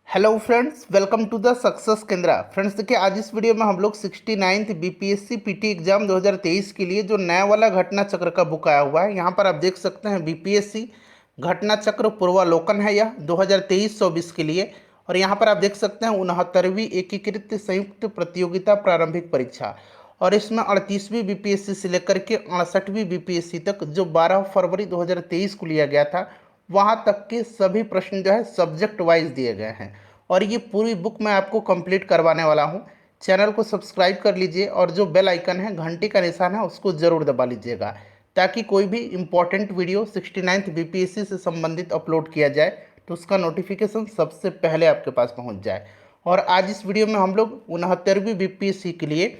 Hello friends, welcome to the success Kendra. Friends देखिए, आज इस वीडियो में हम लोग 69th बीपीएससी पीटी एग्जाम 2023 के लिए जो नया वाला घटना चक्र का बुक आया हुआ है, यहाँ पर आप देख सकते हैं बीपीएससी घटना चक्र पूर्वालोकन है यह 2023-24 के लिए। और यहाँ पर आप देख सकते हैं 69वीं एकीकृत संयुक्त प्रतियोगिता प्रारंभिक परीक्षा। और इसमें 38वीं बीपीएससी से लेकर के 68वीं बीपीएससी तक जो 12 फरवरी 2023 को लिया गया था, वहाँ तक के सभी प्रश्न जो है सब्जेक्ट वाइज दिए गए हैं। और ये पूरी बुक मैं आपको कंप्लीट करवाने वाला हूँ। चैनल को सब्सक्राइब कर लीजिए और जो बेल आइकन है, घंटी का निशान है, उसको ज़रूर दबा लीजिएगा, ताकि कोई भी इंपॉर्टेंट वीडियो 69th बीपीएससी से संबंधित अपलोड किया जाए तो उसका नोटिफिकेशन सबसे पहले आपके पास पहुँच जाए। और आज इस वीडियो में हम लोग 69वीं बीपीएससी के लिए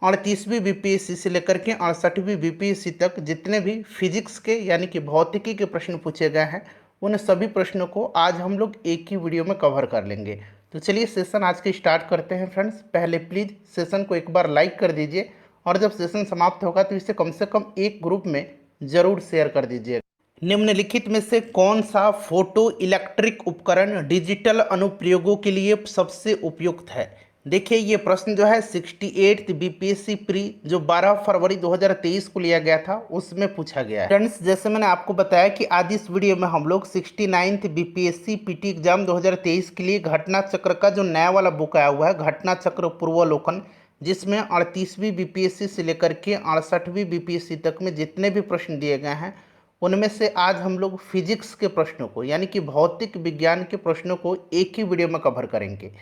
38वीं बीपीएससी से लेकर के 68वीं बीपीएससी तक जितने भी फिजिक्स के यानी कि भौतिकी के प्रश्न पूछे गए हैं, उन सभी प्रश्नों को आज हम लोग एक ही वीडियो में कवर कर लेंगे। तो चलिए सेशन आज के स्टार्ट करते हैं। फ्रेंड्स, पहले प्लीज़ सेशन को एक बार लाइक कर दीजिए और जब सेशन समाप्त होगा तो इसे कम से कम एक ग्रुप में ज़रूर शेयर कर दीजिए। निम्नलिखित में से कौन सा फोटो इलेक्ट्रिक उपकरण डिजिटल अनुप्रयोगों के लिए सबसे उपयुक्त है? देखिए, ये प्रश्न जो है 68th बीपीएससी प्री जो 12 फरवरी 2023 को लिया गया था, उसमें पूछा गया है। फ्रेंड्स, जैसे मैंने आपको बताया कि आज इस वीडियो में हम लोग 69th बीपीएससी पीटी एग्जाम 2023 के लिए घटना चक्र का जो नया वाला बुक आया हुआ है, घटना चक्र पूर्वालोकन, जिसमें 38वीं बीपीएससी से लेकर के 68वीं बीपीएससी तक में जितने भी प्रश्न दिए गए हैं, उनमें से आज हम लोग फिजिक्स के प्रश्नों को यानी कि भौतिक विज्ञान के प्रश्नों को एक ही वीडियो में कवर करेंगे।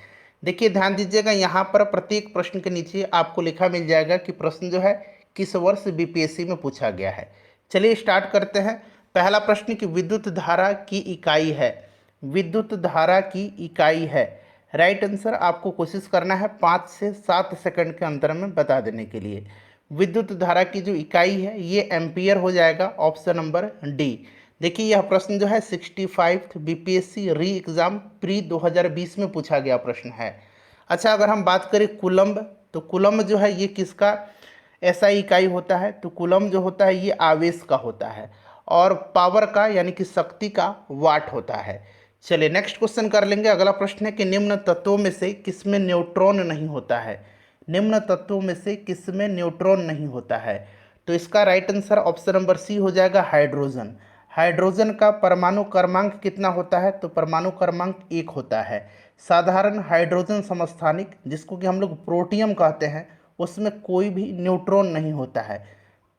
देखिए, ध्यान दीजिएगा, यहाँ पर प्रत्येक प्रश्न के नीचे आपको लिखा मिल जाएगा कि प्रश्न जो है किस वर्ष बीपीएससी में पूछा गया है। चलिए स्टार्ट करते हैं। पहला प्रश्न कि विद्युत धारा की इकाई है। विद्युत धारा की इकाई है। राइट आंसर आपको कोशिश करना है 5 से 7 सेकंड के अंतर में बता देने के लिए। विद्युत धारा की जो इकाई है ये एम्पियर हो जाएगा, ऑप्शन नंबर डी। देखिए, यह प्रश्न जो है 65th बीपीएससी री एग्ज़ाम प्री 2020 में पूछा गया प्रश्न है। अच्छा, अगर हम बात करें कूलम्ब, तो कूलम्ब जो है ये किसका ऐसा इकाई होता है? तो कूलम्ब जो होता है ये आवेश का होता है और पावर का यानी कि शक्ति का वाट होता है। चलिए नेक्स्ट क्वेश्चन कर लेंगे। अगला प्रश्न है कि निम्न तत्वों में से किसमें न्यूट्रॉन नहीं होता है? निम्न तत्वों में से किसमें न्यूट्रॉन नहीं होता है? तो इसका right answer option number C हो जाएगा, हाइड्रोजन। हाइड्रोजन का परमाणु क्रमांक कितना होता है? तो परमाणु क्रमांक 1 होता है। साधारण हाइड्रोजन समस्थानिक, जिसको कि हम लोग प्रोटियम कहते हैं, उसमें कोई भी न्यूट्रॉन नहीं होता है।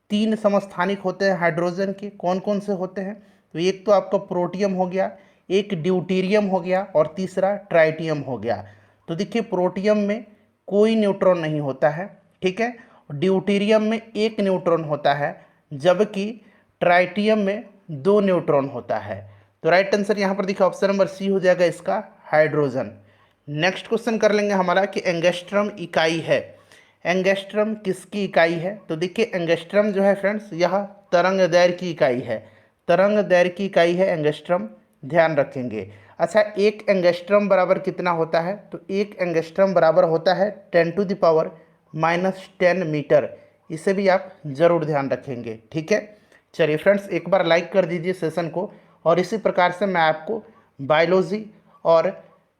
3 समस्थानिक होते हैं हाइड्रोजन के। कौन कौन से होते हैं? तो एक तो आपका प्रोटियम हो गया, एक ड्यूटेरियम हो गया और तीसरा ट्राइटियम हो गया। तो देखिए, प्रोटियम में कोई न्यूट्रॉन नहीं होता है, ठीक है। ड्यूटेरियम में 1 न्यूट्रॉन होता है, जबकि ट्राइटियम में 2 न्यूट्रॉन होता है। तो राइट आंसर यहाँ पर देखिए ऑप्शन नंबर सी हो जाएगा इसका, हाइड्रोजन। नेक्स्ट क्वेश्चन कर लेंगे हमारा कि एंगस्ट्रम इकाई है। एंगस्ट्रम किसकी इकाई है? तो देखिए, एंगस्ट्रम जो है फ्रेंड्स यह तरंग दैर्घ्य की इकाई है। तरंग दैर्घ्य की इकाई है एंगस्ट्रम, ध्यान रखेंगे। अच्छा, एक एंगस्ट्रम बराबर कितना होता है? तो एक एंगस्ट्रम बराबर होता है 10⁻⁻10 मीटर। इसे भी आप जरूर ध्यान रखेंगे, ठीक है। चलिए फ्रेंड्स, एक बार लाइक कर दीजिए सेशन को। और इसी प्रकार से मैं आपको बायोलॉजी और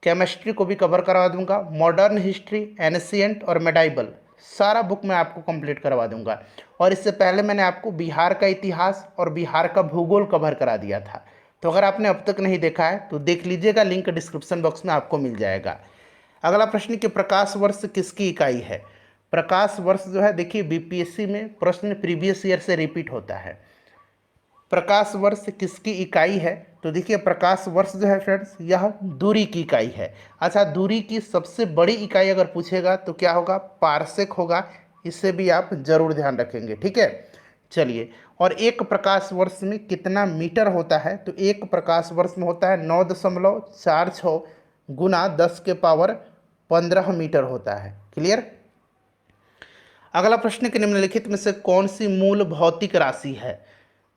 केमिस्ट्री को भी कवर करवा दूंगा। मॉडर्न हिस्ट्री, एनशिएंट और मेडाइबल सारा बुक मैं आपको कंप्लीट करवा दूंगा। और इससे पहले मैंने आपको बिहार का इतिहास और बिहार का भूगोल कवर करा दिया था। तो अगर आपने अब तक नहीं देखा है तो देख लीजिएगा, लिंक डिस्क्रिप्शन बॉक्स में आपको मिल जाएगा। अगला प्रश्न कि प्रकाश वर्ष किसकी इकाई है? प्रकाश वर्ष जो है, देखिए बीपीएससी में प्रश्न प्रीवियस ईयर से रिपीट होता है। प्रकाश वर्ष किसकी इकाई है? तो देखिए, प्रकाश वर्ष जो है फ्रेंड्स यह दूरी की इकाई है। अच्छा, दूरी की सबसे बड़ी इकाई अगर पूछेगा तो क्या होगा? पारसेक होगा। इससे भी आप जरूर ध्यान रखेंगे, ठीक है। चलिए, और एक प्रकाश वर्ष में कितना मीटर होता है? तो एक प्रकाश वर्ष में होता है 9.46 गुना 10⁻15 मीटर होता है। क्लियर। अगला प्रश्न कि निम्नलिखित में से कौन सी मूल भौतिक राशि है?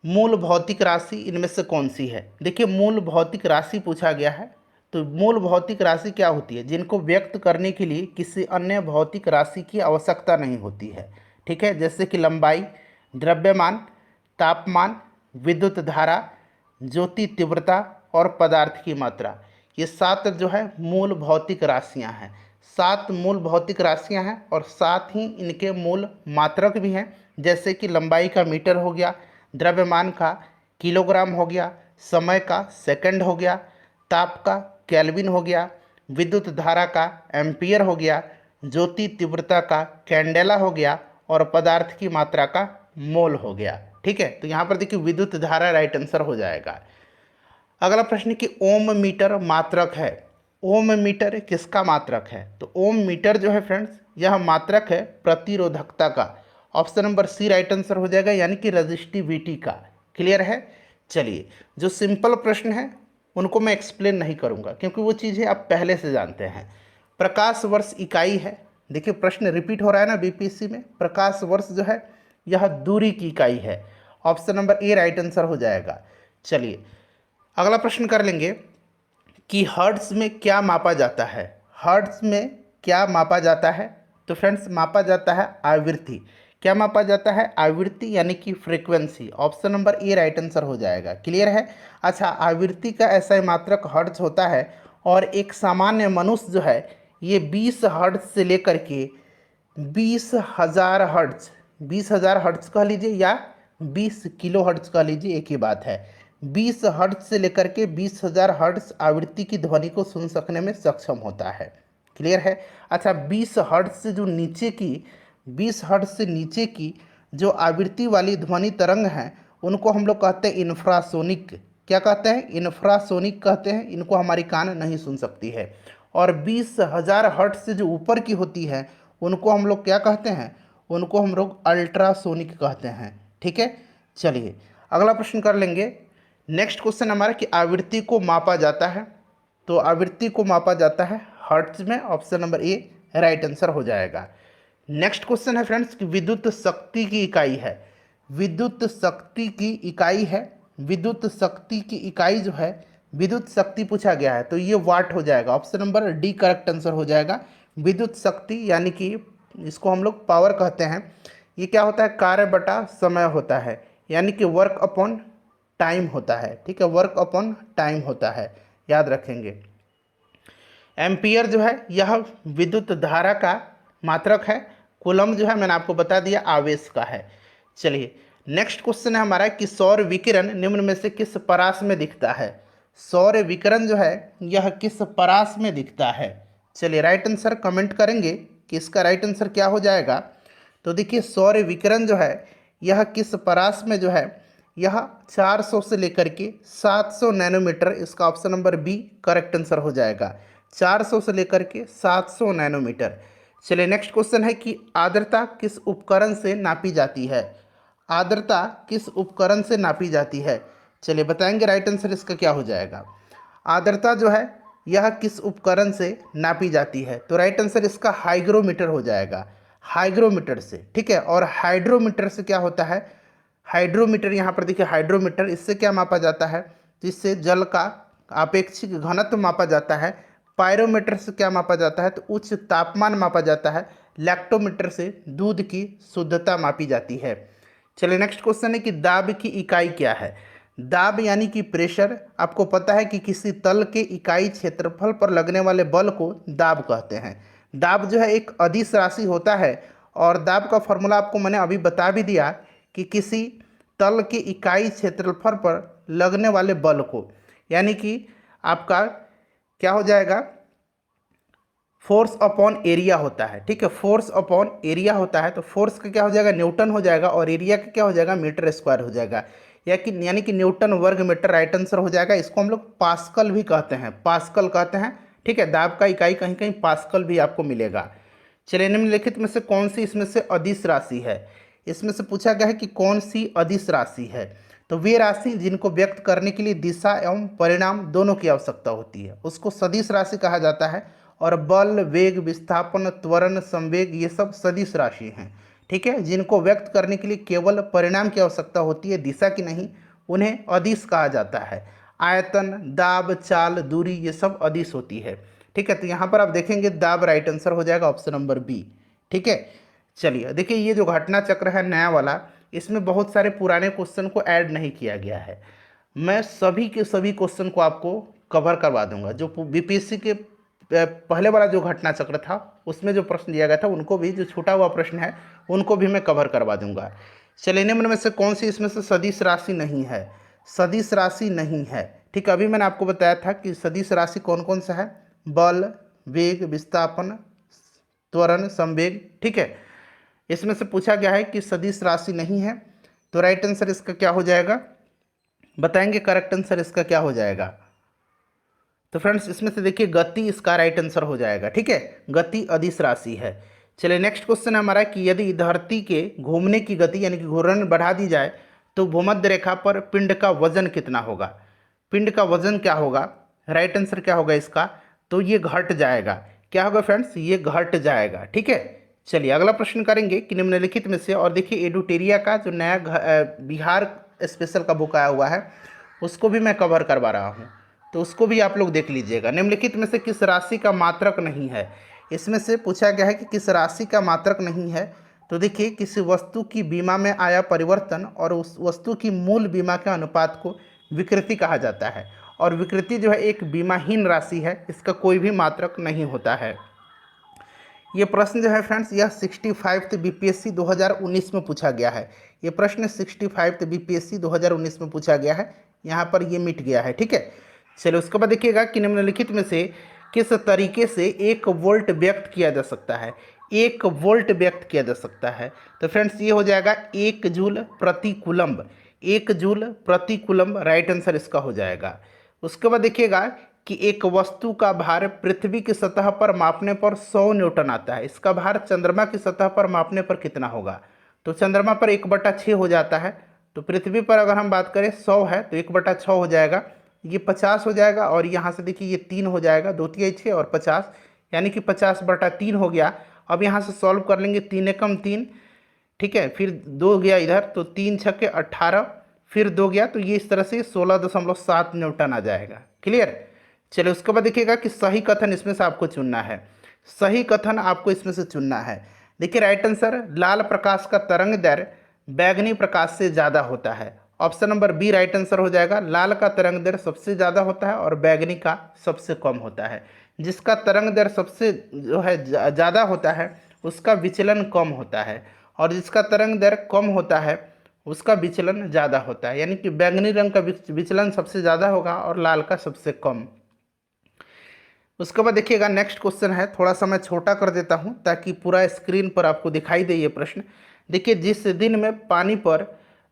मूल भौतिक राशि इनमें से कौन सी है? देखिए, मूल भौतिक राशि पूछा गया है। तो मूल भौतिक राशि क्या होती है? जिनको व्यक्त करने के लिए किसी अन्य भौतिक राशि की आवश्यकता नहीं होती है, ठीक है। जैसे कि लंबाई, द्रव्यमान, तापमान, विद्युत धारा, ज्योति तीव्रता और पदार्थ की मात्रा। ये 7 जो है मूल भौतिक राशियां हैं, 7 मूल भौतिक राशियां हैं और साथ ही इनके मूल मात्रक भी हैं, जैसे कि लंबाई का मीटर हो गया, द्रव्यमान का किलोग्राम हो गया, समय का सेकंड हो गया, ताप का केल्विन हो गया, विद्युत धारा का एम्पियर हो गया, ज्योति तीव्रता का कैंडेला हो गया और पदार्थ की मात्रा का मोल हो गया। ठीक है, तो यहाँ पर देखिए विद्युत धारा राइट आंसर हो जाएगा। अगला प्रश्न कि ओम मीटर मात्रक है। ओम मीटर किसका मात्रक है? तो ओम मीटर जो है फ्रेंड्स यह मात्रक है प्रतिरोधकता का। Option number C right answer हो जाएगा, यानी कि रजिस्टिविटी का। क्लियर है? चलिए, जो सिंपल प्रश्न है उनको मैं एक्सप्लेन नहीं करूंगा क्योंकि वो चीज़ें आप पहले से जानते हैं। प्रकाश वर्ष इकाई है। देखिए प्रश्न रिपीट हो रहा है ना बीपीएससी में। प्रकाश वर्ष जो है यह दूरी की इकाई है। Option number A right answer हो जाएगा। चलिए अगला प्रश्न कर लेंगे कि हर्ट्ज में क्या मापा जाता है। हर्ट्ज में क्या मापा जाता है? तो फ्रेंड्स मापा जाता है आवृत्ति। क्या मापा जाता है? आवृत्ति यानी कि frequency. Option number A right answer हो जाएगा। क्लियर है? अच्छा, आवृत्ति का ऐसा मात्रक हर्ट्ज होता है और एक सामान्य मनुष्य जो है ये 20 हर्ट्ज से लेकर के 20,000 हर्ट्ज, 20,000 हर्ट्ज कह लीजिए या 20 किलो हर्ट्ज कह लीजिए, एक ही बात है। 20 हर्ट्ज से लेकर के 20,000 हर्ट्ज आवृत्ति की ध्वनि को सुन सकने में सक्षम होता है। क्लियर है? अच्छा, 20 हर्ट्ज से जो नीचे की 20 हर्ट्ज से नीचे की जो आवृत्ति वाली ध्वनि तरंग हैं उनको हम लोग कहते हैं इंफ्रासोनिक। क्या कहते हैं? इंफ्रासोनिक कहते हैं। इनको हमारी कान नहीं सुन सकती है। और 20,000 हर्ट्ज से जो ऊपर की होती है उनको हम लोग क्या कहते हैं? उनको हम लोग अल्ट्रासोनिक कहते हैं। ठीक है, चलिए अगला प्रश्न कर लेंगे। नेक्स्ट क्वेश्चन हमारा कि आवृत्ति को मापा जाता है। तो आवृत्ति को मापा जाता है हर्ट्ज में। Option number A right answer हो जाएगा। नेक्स्ट क्वेश्चन है फ्रेंड्स कि विद्युत शक्ति की इकाई है। विद्युत शक्ति की इकाई है। विद्युत शक्ति की इकाई जो है, विद्युत शक्ति पूछा गया है तो ये वाट हो जाएगा। Option number D correct answer हो जाएगा। विद्युत शक्ति यानी कि इसको हम लोग पावर कहते हैं। ये क्या होता है? कार्य बटा समय होता है, यानी कि वर्क अपॉन टाइम होता है। ठीक है, वर्क अपॉन टाइम होता है, याद रखेंगे। एम्पियर जो है यह विद्युत धारा का मात्रक है। कूलम जो है मैंने आपको बता दिया आवेश का है। चलिए नेक्स्ट क्वेश्चन है हमारा कि सौर विकिरण निम्न में से किस परास में दिखता है। सौर विकिरण जो है यह किस परास में दिखता है? चलिए राइट आंसर कमेंट करेंगे कि इसका राइट आंसर क्या हो जाएगा। तो देखिए सौर विकिरण जो है यह किस परास में जो है, यह 400 से लेकर के 700 नैनोमीटर, इसका option number B correct answer हो जाएगा। 400 से लेकर के 700 नैनोमीटर। चलिए नेक्स्ट क्वेश्चन है कि आर्द्रता किस उपकरण से नापी जाती है। आर्द्रता किस उपकरण से नापी जाती है? चलिए बताएंगे राइट आंसर इसका क्या हो जाएगा। आर्द्रता जो है यह किस उपकरण से नापी जाती है? तो राइट आंसर इसका हाइग्रोमीटर हो जाएगा। हाइग्रोमीटर से। ठीक है, और हाइड्रोमीटर से क्या होता है? हाइड्रोमीटर यहाँ पर देखिए, हाइड्रोमीटर इससे क्या मापा जाता है? तो इससे जल का आपेक्षिक घनत्व मापा जाता है। पायरोमीटर से क्या मापा जाता है? तो उच्च तापमान मापा जाता है। लैक्टोमीटर से दूध की शुद्धता मापी जाती है। चलिए नेक्स्ट क्वेश्चन है कि दाब की इकाई क्या है। दाब यानी कि प्रेशर। आपको पता है कि किसी तल के इकाई क्षेत्रफल पर लगने वाले बल को दाब कहते हैं। दाब जो है एक अदिश राशि होता है और दाब का फॉर्मूला आपको मैंने अभी बता भी दिया कि किसी तल के इकाई क्षेत्रफल पर लगने वाले बल को, यानी कि आपका क्या हो जाएगा? फोर्स अपॉन एरिया होता है। ठीक है, फोर्स अपॉन एरिया होता है। तो फोर्स का क्या हो जाएगा? न्यूटन हो जाएगा और एरिया का क्या हो जाएगा? मीटर स्क्वायर हो जाएगा, या कि यानी कि न्यूटन वर्ग मीटर राइट आंसर हो जाएगा। इसको हम लोग पास्कल भी कहते हैं, पास्कल कहते हैं। ठीक है, दाब का इकाई कहीं कहीं पास्कल भी आपको मिलेगा। चलिए निम्नलिखित में से कौन सी इसमें से अदिश राशि है? इसमें से पूछा गया है कि कौन सी अदिश राशि है। तो वे राशि जिनको व्यक्त करने के लिए दिशा एवं परिणाम दोनों की आवश्यकता होती है उसको सदिश राशि कहा जाता है। और बल, वेग, विस्थापन, त्वरण, संवेग ये सब सदिश राशि हैं। ठीक है, जिनको व्यक्त करने के लिए केवल परिणाम की आवश्यकता होती है, दिशा की नहीं, उन्हें अदिश कहा जाता है। आयतन, दाब, चाल, दूरी ये सब अदिश होती है। ठीक है, तो यहाँ पर आप देखेंगे दाब राइट आंसर हो जाएगा, ऑप्शन नंबर बी। ठीक है, चलिए देखिए ये जो घटना चक्र है नया वाला, इसमें बहुत सारे पुराने क्वेश्चन को ऐड नहीं किया गया है। मैं सभी के सभी क्वेश्चन को आपको कवर करवा दूंगा। जो बीपीएससी के पहले वाला जो घटना चक्र था उसमें जो प्रश्न दिया गया था उनको भी, जो छूटा हुआ प्रश्न है उनको भी मैं कवर करवा दूंगा। चलिए, निम्न में से कौन सी इसमें से सदिश राशि नहीं है? सदिश राशि नहीं है। ठीक है, अभी मैंने आपको बताया था कि सदिश राशि कौन कौन सा है। बल, वेग, विस्थापन, त्वरण, संवेग। ठीक है, इसमें से पूछा गया है कि सदिश राशि नहीं है, तो राइट आंसर इसका क्या हो जाएगा? बताएंगे करेक्ट आंसर इसका क्या हो जाएगा? तो फ्रेंड्स, इसमें से देखिए गति इसका राइट आंसर हो जाएगा। ठीक है, गति अदिश राशि है। चलिए, नेक्स्ट क्वेश्चन हमारा कि यदि धरती के घूमने की गति यानी कि घूर्णन बढ़ा दी जाए तो भूमध्य रेखा पर पिंड का वजन कितना होगा? पिंड का वजन क्या होगा? राइट आंसर क्या होगा इसका? तो ये घट जाएगा। क्या होगा फ्रेंड्स? ये घट जाएगा। ठीक है, चलिए अगला प्रश्न करेंगे कि निम्नलिखित में से, और देखिए एडुटेरिया का जो नया बिहार स्पेशल का बुक आया हुआ है उसको भी मैं कवर करवा रहा हूँ, तो उसको भी आप लोग देख लीजिएगा। निम्नलिखित में से किस राशि का मात्रक नहीं है? इसमें से पूछा गया है कि किस राशि का मात्रक नहीं है। तो देखिए, किसी वस्तु की बीमा में आया परिवर्तन और उस वस्तु की मूल बीमा के अनुपात को विकृति कहा जाता है, और विकृति जो है एक बीमाहीन राशि है, इसका कोई भी मात्रक नहीं होता है। ये प्रश्न जो है फ्रेंड्स, यह 65th बीपीएससी 2019 में पूछा गया है। ये प्रश्न 65th बीपीएससी 2019 में पूछा गया है, यहाँ पर ये मिट गया है। ठीक है, चलिए उसके बाद देखिएगा कि निम्नलिखित में से किस तरीके से 1 वोल्ट व्यक्त किया जा सकता है? 1 वोल्ट व्यक्त किया जा सकता है, तो फ्रेंड्स ये हो जाएगा 1 जूल प्रति कूलम्ब। 1 जूल प्रति कूलम्ब राइट आंसर इसका हो जाएगा। उसके बाद देखिएगा कि एक वस्तु का भार पृथ्वी की सतह पर मापने पर 100 न्यूटन आता है, इसका भार चंद्रमा की सतह पर मापने पर कितना होगा? तो चंद्रमा पर 1/6 हो जाता है, तो पृथ्वी पर अगर हम बात करें 100 है तो 1/6 हो जाएगा, ये 50 हो जाएगा, और यहाँ से देखिए ये 3 हो जाएगा, 2 तिहाई 6 और 50, यानी कि 50/3 हो गया। अब यहाँ से सॉल्व कर लेंगे, 3 एकम 3, ठीक है, फिर 2 गया इधर तो 3 छक्के 18, फिर 2 गया तो ये इस तरह से 16.7 न्यूटन आ जाएगा। क्लियर? चलिए उसके बाद देखिएगा कि सही कथन इसमें से आपको चुनना है। सही कथन आपको इसमें से चुनना है। देखिए राइट आंसर, लाल प्रकाश का तरंग दैर्घ्य बैगनी प्रकाश से ज़्यादा होता है। Option number B right answer हो जाएगा। लाल का तरंग दैर्घ्य सबसे ज़्यादा होता है और बैगनी का सबसे कम होता है। जिसका तरंग दैर्घ्य सबसे जो है ज़्यादा होता है उसका विचलन कम होता है, और जिसका तरंग दैर्घ्य कम होता है उसका विचलन ज़्यादा होता है, यानी कि बैगनी रंग का विचलन सबसे ज़्यादा होगा और लाल का सबसे कम। उसके बाद देखिएगा नेक्स्ट क्वेश्चन है, थोड़ा सा मैं छोटा कर देता हूं ताकि पूरा स्क्रीन पर आपको दिखाई दे ये प्रश्न। देखिए, जिस दिन में पानी पर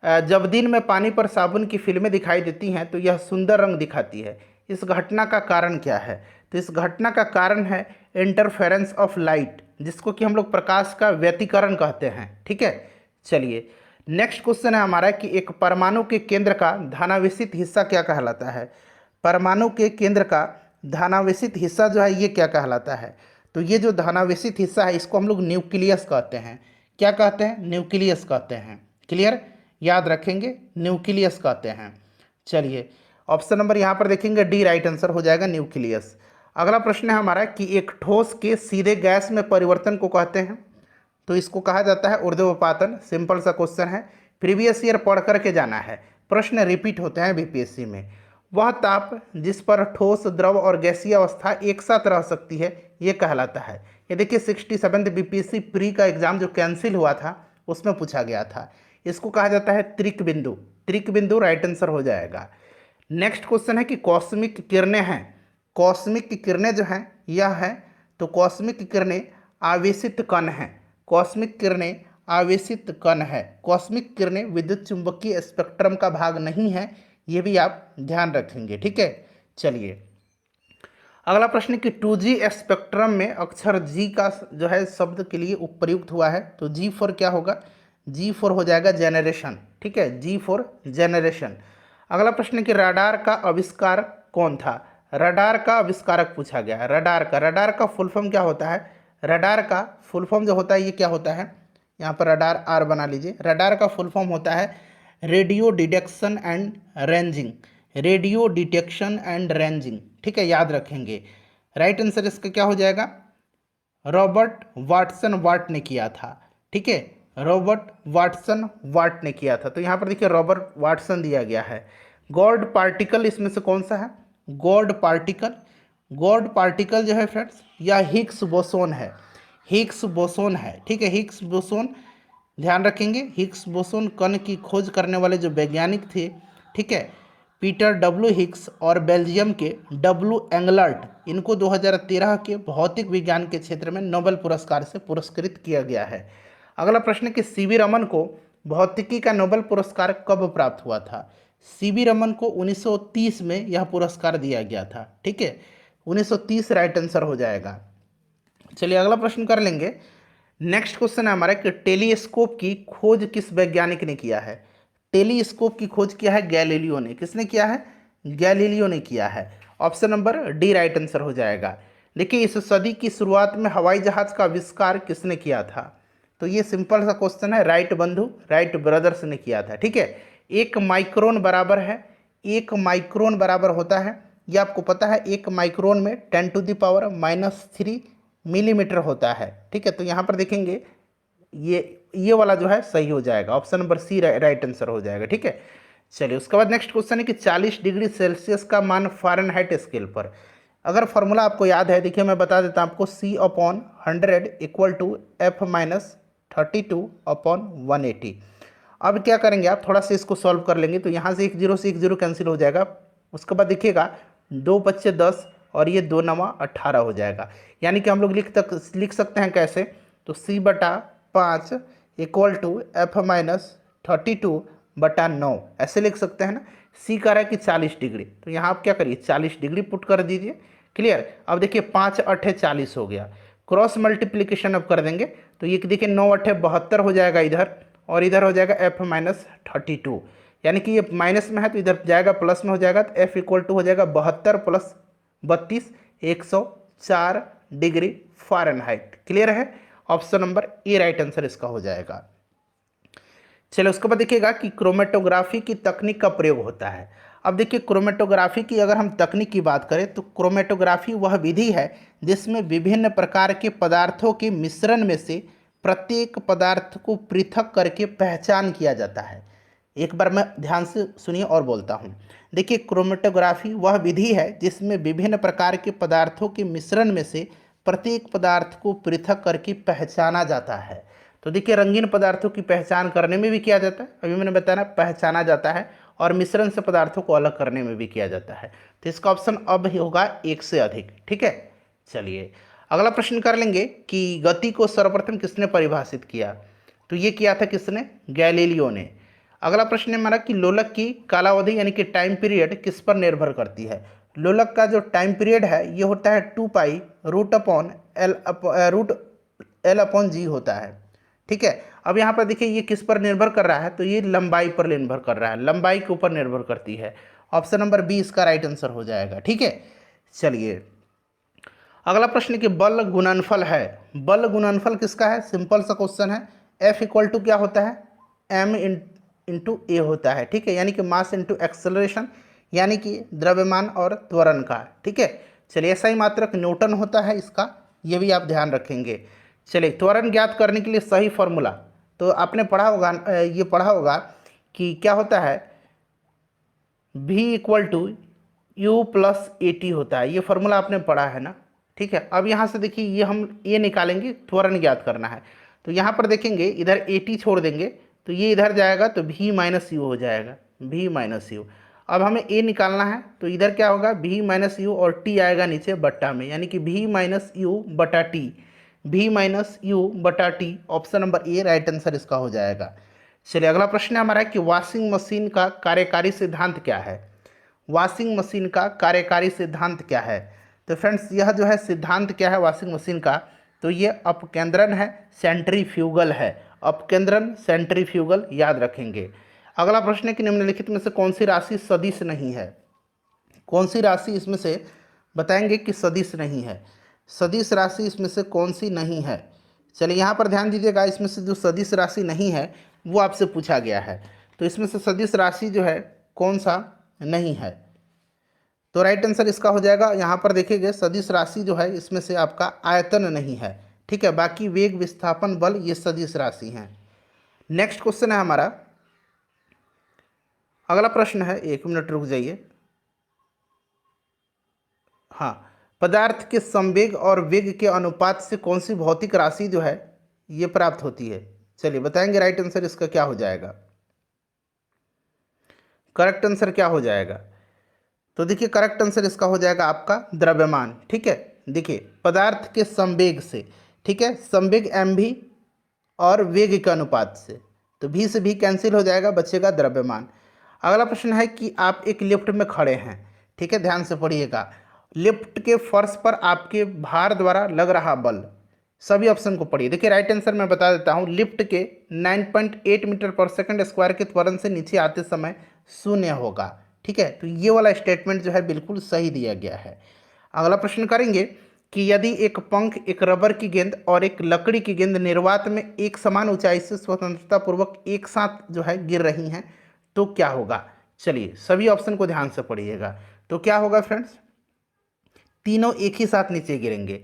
जब दिन में पानी पर साबुन की फिल्में दिखाई देती हैं तो यह सुंदर रंग दिखाती है, इस घटना का कारण क्या है? तो इस घटना का कारण है इंटरफेरेंस ऑफ लाइट, जिसको कि हम लोग प्रकाश का व्यतिकरण कहते हैं। ठीक है, चलिए नेक्स्ट क्वेश्चन है हमारा कि एक परमाणु के केंद्र का धनावेशित हिस्सा क्या कहलाता है? परमाणु के केंद्र का धनावेशित हिस्सा जो है ये क्या कहलाता है? तो ये जो धनावेशित हिस्सा है इसको हम लोग न्यूक्लियस कहते हैं। क्या कहते हैं? न्यूक्लियस कहते हैं। क्लियर? याद रखेंगे, न्यूक्लियस कहते हैं। चलिए ऑप्शन नंबर यहाँ पर देखेंगे डी राइट आंसर हो जाएगा, न्यूक्लियस। अगला प्रश्न है हमारा कि एक ठोस के सीधे गैस में परिवर्तन को कहते हैं, तो इसको कहा जाता है ऊर्ध्वपातन। सिंपल सा क्वेश्चन है, प्रीवियस ईयर पढ़ करके जाना है, प्रश्न रिपीट होते हैं बीपीएससी में। वह ताप जिस पर ठोस, द्रव और गैसीय अवस्था एक साथ रह सकती है ये कहलाता है। ये देखिए 67 बीपीएससी प्री का एग्जाम जो कैंसिल हुआ था उसमें पूछा गया था, इसको कहा जाता है त्रिक बिंदु। त्रिक बिंदु राइट आंसर हो जाएगा। नेक्स्ट क्वेश्चन है कि कॉस्मिक किरणें हैं, कॉस्मिक किरणें जो हैं यह है, तो कॉस्मिक किरणें आवेशित कण हैं। कॉस्मिक किरणें आवेशित कण है। कॉस्मिक किरणें विद्युत चुंबकीय स्पेक्ट्रम का भाग नहीं है, ये भी आप ध्यान रखेंगे। ठीक है, चलिए अगला प्रश्न कि 2G स्पेक्ट्रम में अक्षर G का जो है शब्द के लिए उपयुक्त हुआ है, तो G फॉर क्या होगा? G फॉर हो जाएगा जेनरेशन। ठीक है, G फॉर जेनरेशन। अगला प्रश्न कि रडार का आविष्कार कौन था? रडार का आविष्कारक पूछा गया है। रडार का फुल फॉर्म क्या होता है? रडार का फुल फॉर्म जो होता है ये क्या होता है? यहाँ पर रडार आर बना लीजिए। रडार का फुल फॉर्म होता है radio detection and ranging. Radio detection and ranging. ठीक है, याद रखेंगे। राइट आंसर इसका क्या हो जाएगा? रॉबर्ट वाटसन वाट ने किया था। ठीक है, रॉबर्ट वाटसन वाट ने किया था, तो यहाँ पर देखिए रॉबर्ट वाटसन दिया गया है। गॉड पार्टिकल इसमें से कौन सा है? गॉड पार्टिकल, गॉड पार्टिकल जो है फ्रेंड्स या हिग्स बोसोन है, हिग्स बोसोन है, ठीक है। हिग्स बोसोन ध्यान रखेंगे, हिग्स बोसोन कण की खोज करने वाले जो वैज्ञानिक थे, ठीक है, पीटर डब्ल्यू हिग्स और बेल्जियम के डब्ल्यू एंगलर्ट, इनको 2013 के भौतिक विज्ञान के क्षेत्र में नोबेल पुरस्कार से पुरस्कृत किया गया है। अगला प्रश्न है कि सीवी रमन को भौतिकी का नोबेल पुरस्कार कब प्राप्त हुआ था? सीवी रमन को 1930 में यह पुरस्कार दिया गया था, ठीक है। 1930 राइट आंसर हो जाएगा। चलिए अगला प्रश्न कर लेंगे। नेक्स्ट क्वेश्चन है हमारा कि टेलीस्कोप की खोज किस वैज्ञानिक ने किया है? टेलीस्कोप की खोज किया है गैलीलियो ने। किसने किया है? गैलीलियो ने किया है। Option number D right answer हो जाएगा। देखिए इस सदी की शुरुआत में हवाई जहाज का आविष्कार किसने किया था? तो ये सिंपल सा क्वेश्चन है, राइट बंधु, राइट ब्रदर्स ने किया था, ठीक है। 1 माइक्रोन बराबर है, 1 माइक्रोन बराबर होता है, ये आपको पता है, 1 माइक्रोन में 10⁻³ मिलीमीटर होता है, ठीक है। तो यहाँ पर देखेंगे ये वाला जो है सही हो जाएगा, option number C right answer हो जाएगा, ठीक है। चलिए उसके बाद नेक्स्ट क्वेश्चन है कि 40 डिग्री सेल्सियस का मान फ़ारेनहाइट स्केल पर, अगर फॉर्मूला आपको याद है, देखिए मैं बता देता हूँ आपको, C/100 = F-32/180। अब क्या करेंगे आप, थोड़ा सा इसको सॉल्व कर लेंगे, तो यहाँ से 1 0 से 1 0 कैंसिल हो जाएगा। उसके बाद देखिएगा 2 × 10 और ये 2 × 9 18 हो जाएगा। यानी कि हम लोग लिख सकते हैं कैसे, तो C/5 = F-32/9 ऐसे लिख सकते हैं ना। सी का रहा है कि 40 डिग्री, तो यहाँ आप क्या करिए 40 डिग्री पुट कर दीजिए, क्लियर। अब देखिए 5 × 8 = 40 हो गया, क्रॉस मल्टीप्लिकेशन अब कर देंगे, तो ये देखिए 9 × 8 = 72 हो जाएगा इधर, और इधर हो जाएगा F-32, यानी कि ये माइनस में है तो इधर जाएगा प्लस में हो जाएगा, तो F = हो जाएगा 72 + 32 104 डिग्री फ़ारेनहाइट, क्लियर है। Option number A right answer इसका हो जाएगा। चलिए उसके बाद देखिएगा कि क्रोमेटोग्राफी की तकनीक का प्रयोग होता है। अब देखिए क्रोमेटोग्राफी की अगर हम तकनीक की बात करें तो क्रोमेटोग्राफी वह विधि है जिसमें विभिन्न प्रकार के पदार्थों के मिश्रण में से प्रत्येक पदार्थ को पृथक करके पहचान किया जाता है। एक बार मैं ध्यान से सुनिए और बोलता हूँ। देखिए क्रोमेटोग्राफी वह विधि है जिसमें विभिन्न प्रकार के पदार्थों के मिश्रण में से प्रत्येक पदार्थ को पृथक करके पहचाना जाता है। तो देखिए रंगीन पदार्थों की पहचान करने में भी किया जाता है, अभी मैंने बताया ना, पहचाना जाता है, और मिश्रण से पदार्थों को अलग करने में भी किया जाता है। तो इसका ऑप्शन अब ही होगा 1 से अधिक, ठीक है। चलिए अगला प्रश्न कर लेंगे कि गति को सर्वप्रथम किसने परिभाषित किया? तो ये किया था किसने? गैलीलियो ने। अगला प्रश्न है हमारा कि लोलक की कालावधि यानी कि टाइम पीरियड किस पर निर्भर करती है? लोलक का जो टाइम पीरियड है ये होता है 2π√L/G होता है, ठीक है। अब यहाँ पर देखिए ये किस पर निर्भर कर रहा है, तो ये लंबाई पर निर्भर कर रहा है, लंबाई के ऊपर निर्भर करती है। ऑप्शन नंबर बी इसका राइट आंसर हो जाएगा, ठीक है। चलिए अगला प्रश्न कि बल गुणनफल है, बल गुणनफल किसका है? सिंपल सा क्वेश्चन है। F = क्या होता है? m × a होता है, ठीक है, यानी कि मास इंटू एक्सेलरेशन, यानी कि द्रव्यमान और त्वरण का, ठीक है। चलिए SI मात्रक न्यूटन होता है इसका, ये भी आप ध्यान रखेंगे। चलिए त्वरण ज्ञात करने के लिए सही फॉर्मूला, तो आपने पढ़ा होगा, ये पढ़ा होगा कि क्या होता है, V = U+AT होता है, ये फॉर्मूला आपने पढ़ा है ना, ठीक है। अब यहाँ से देखिए ये हम ये निकालेंगे, त्वरण ज्ञात करना है, तो यहाँ पर देखेंगे इधर AT छोड़ देंगे तो ये इधर जाएगा, तो V - U हो जाएगा, V - U। अब हमें A निकालना है, तो इधर क्या होगा, V - U और T आएगा नीचे बट्टा में, यानी कि V - U/T, V - U/T, option number A right answer इसका हो जाएगा। चलिए अगला प्रश्न है हमारा कि वॉशिंग मशीन का कार्यकारी सिद्धांत क्या है? वॉशिंग मशीन का कार्यकारी सिद्धांत क्या है? तो फ्रेंड्स यह जो है सिद्धांत क्या है वॉशिंग मशीन का, तो ये अपकेंद्रन है, सेंट्रीफ्यूगल है, अपकेंद्रन सेंट्रीफ्यूगल याद रखेंगे। अगला प्रश्न है कि निम्नलिखित में से कौन सी राशि सदिश नहीं है? कौन सी राशि इसमें से बताएंगे कि सदिश नहीं है? सदिश राशि इसमें से कौन सी नहीं है? चलिए यहाँ पर ध्यान दीजिएगा, इसमें से जो सदिश राशि नहीं है वो आपसे पूछा गया है, तो इसमें से सदिश राशि जो है कौन सा नहीं है? तो राइट आंसर इसका हो जाएगा, यहाँ पर देखिएगा सदिश राशि जो है इसमें से आपका आयतन नहीं है, ठीक है, बाकी वेग विस्थापन बल ये सदिश राशि हैं। नेक्स्ट क्वेश्चन है हमारा, अगला प्रश्न है, 1 मिनट रुक जाइए। हाँ, पदार्थ के संवेग और वेग के अनुपात से कौन सी भौतिक राशि जो है ये प्राप्त होती है? चलिए बताएंगे राइट आंसर इसका क्या हो जाएगा। करेक्ट आंसर क्या हो जाएगा? तो देखिए करेक्ट आंसर इसका हो जाएगा आपका द्रव्यमान। ठीक है, देखिए पदार्थ के संवेग से, ठीक है, संवेग एम भी और वेग के अनुपात से, तो भी से भी कैंसिल हो जाएगा, बचेगा द्रव्यमान। अगला प्रश्न है कि आप एक लिफ्ट में खड़े हैं, ठीक है, ध्यान से पढ़िएगा। लिफ्ट के फर्श पर आपके भार द्वारा लग रहा बल, सभी ऑप्शन को पढ़िए। देखिए राइट आंसर मैं बता देता हूँ, लिफ्ट के 9.8 मीटर पर सेकंड स्क्वायर के त्वरण से नीचे आते समय शून्य होगा। ठीक है, तो ये वाला स्टेटमेंट जो है बिल्कुल सही दिया गया है। अगला प्रश्न करेंगे कि यदि एक पंख, एक रबर की गेंद और एक लकड़ी की गेंद निर्वात में एक समान ऊंचाई से स्वतंत्रता पूर्वक एक साथ जो है गिर रही हैं तो क्या होगा? चलिए सभी ऑप्शन को ध्यान से पढ़िएगा। तो क्या होगा फ्रेंड्स? तीनों एक ही साथ नीचे गिरेंगे,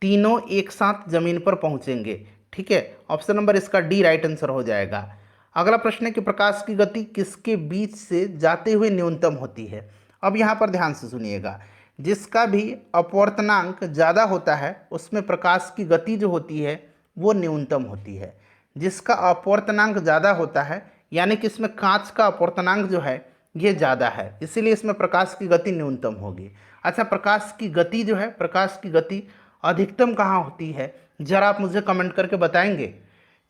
तीनों एक साथ जमीन पर पहुंचेंगे। ठीक है, ऑप्शन नंबर इसका डी राइट आंसर हो जाएगा। अगला प्रश्न है कि प्रकाश की गति किसके बीच से जाते हुए न्यूनतम होती है? अब यहाँ पर ध्यान से सुनिएगा, जिसका भी अपवर्तनांक ज़्यादा होता है उसमें प्रकाश की गति जो होती है वो न्यूनतम होती है। जिसका अपवर्तनांक ज़्यादा होता है यानी कि इसमें कांच का अपवर्तनांक जो है ये ज़्यादा है, इसीलिए इसमें प्रकाश की गति न्यूनतम होगी। अच्छा, प्रकाश की गति जो है, प्रकाश की गति अधिकतम कहाँ होती है, जरा आप मुझे कमेंट करके बताएंगे।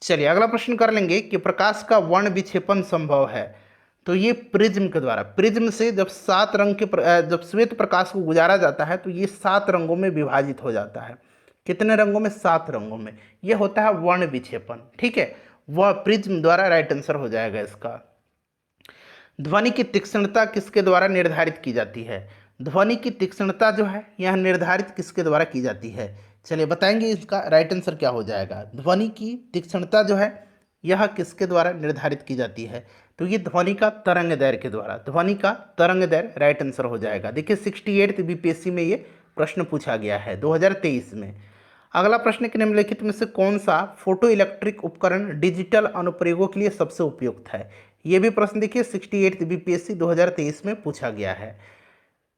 चलिए अगला प्रश्न कर लेंगे कि प्रकाश का वर्ण विक्षेपण संभव है, तो ये प्रिज्म के द्वारा, प्रिज्म से जब 7 रंग के जब श्वेत प्रकाश को गुजारा जाता है तो ये 7 रंगों में विभाजित हो जाता है। कितने रंगों में? 7 रंगों में। ये होता है वर्ण विक्षेपण। ठीक है, वह प्रिज्म द्वारा राइट आंसर हो जाएगा इसका। ध्वनि की तीक्ष्णता किसके द्वारा निर्धारित की जाती है? ध्वनि की तीक्ष्णता जो है यह निर्धारित किसके द्वारा की जाती है? चलिए बताएंगे इसका राइट आंसर क्या हो जाएगा। ध्वनि की तीक्ष्णता जो है यह किसके द्वारा निर्धारित की जाती है? तो ये ध्वनि का तरंग दैर्घ्य के द्वारा, ध्वनि का तरंग दैर्घ्य राइट आंसर हो जाएगा। देखिए 68th बीपीएससी में ये प्रश्न पूछा गया है 2023 में। अगला प्रश्न कि निम्नलिखित में से कौन सा फोटो इलेक्ट्रिक उपकरण डिजिटल अनुप्रयोगों के लिए सबसे उपयुक्त है? ये भी प्रश्न देखिए 68th बीपीएससी 2023 में पूछा गया है।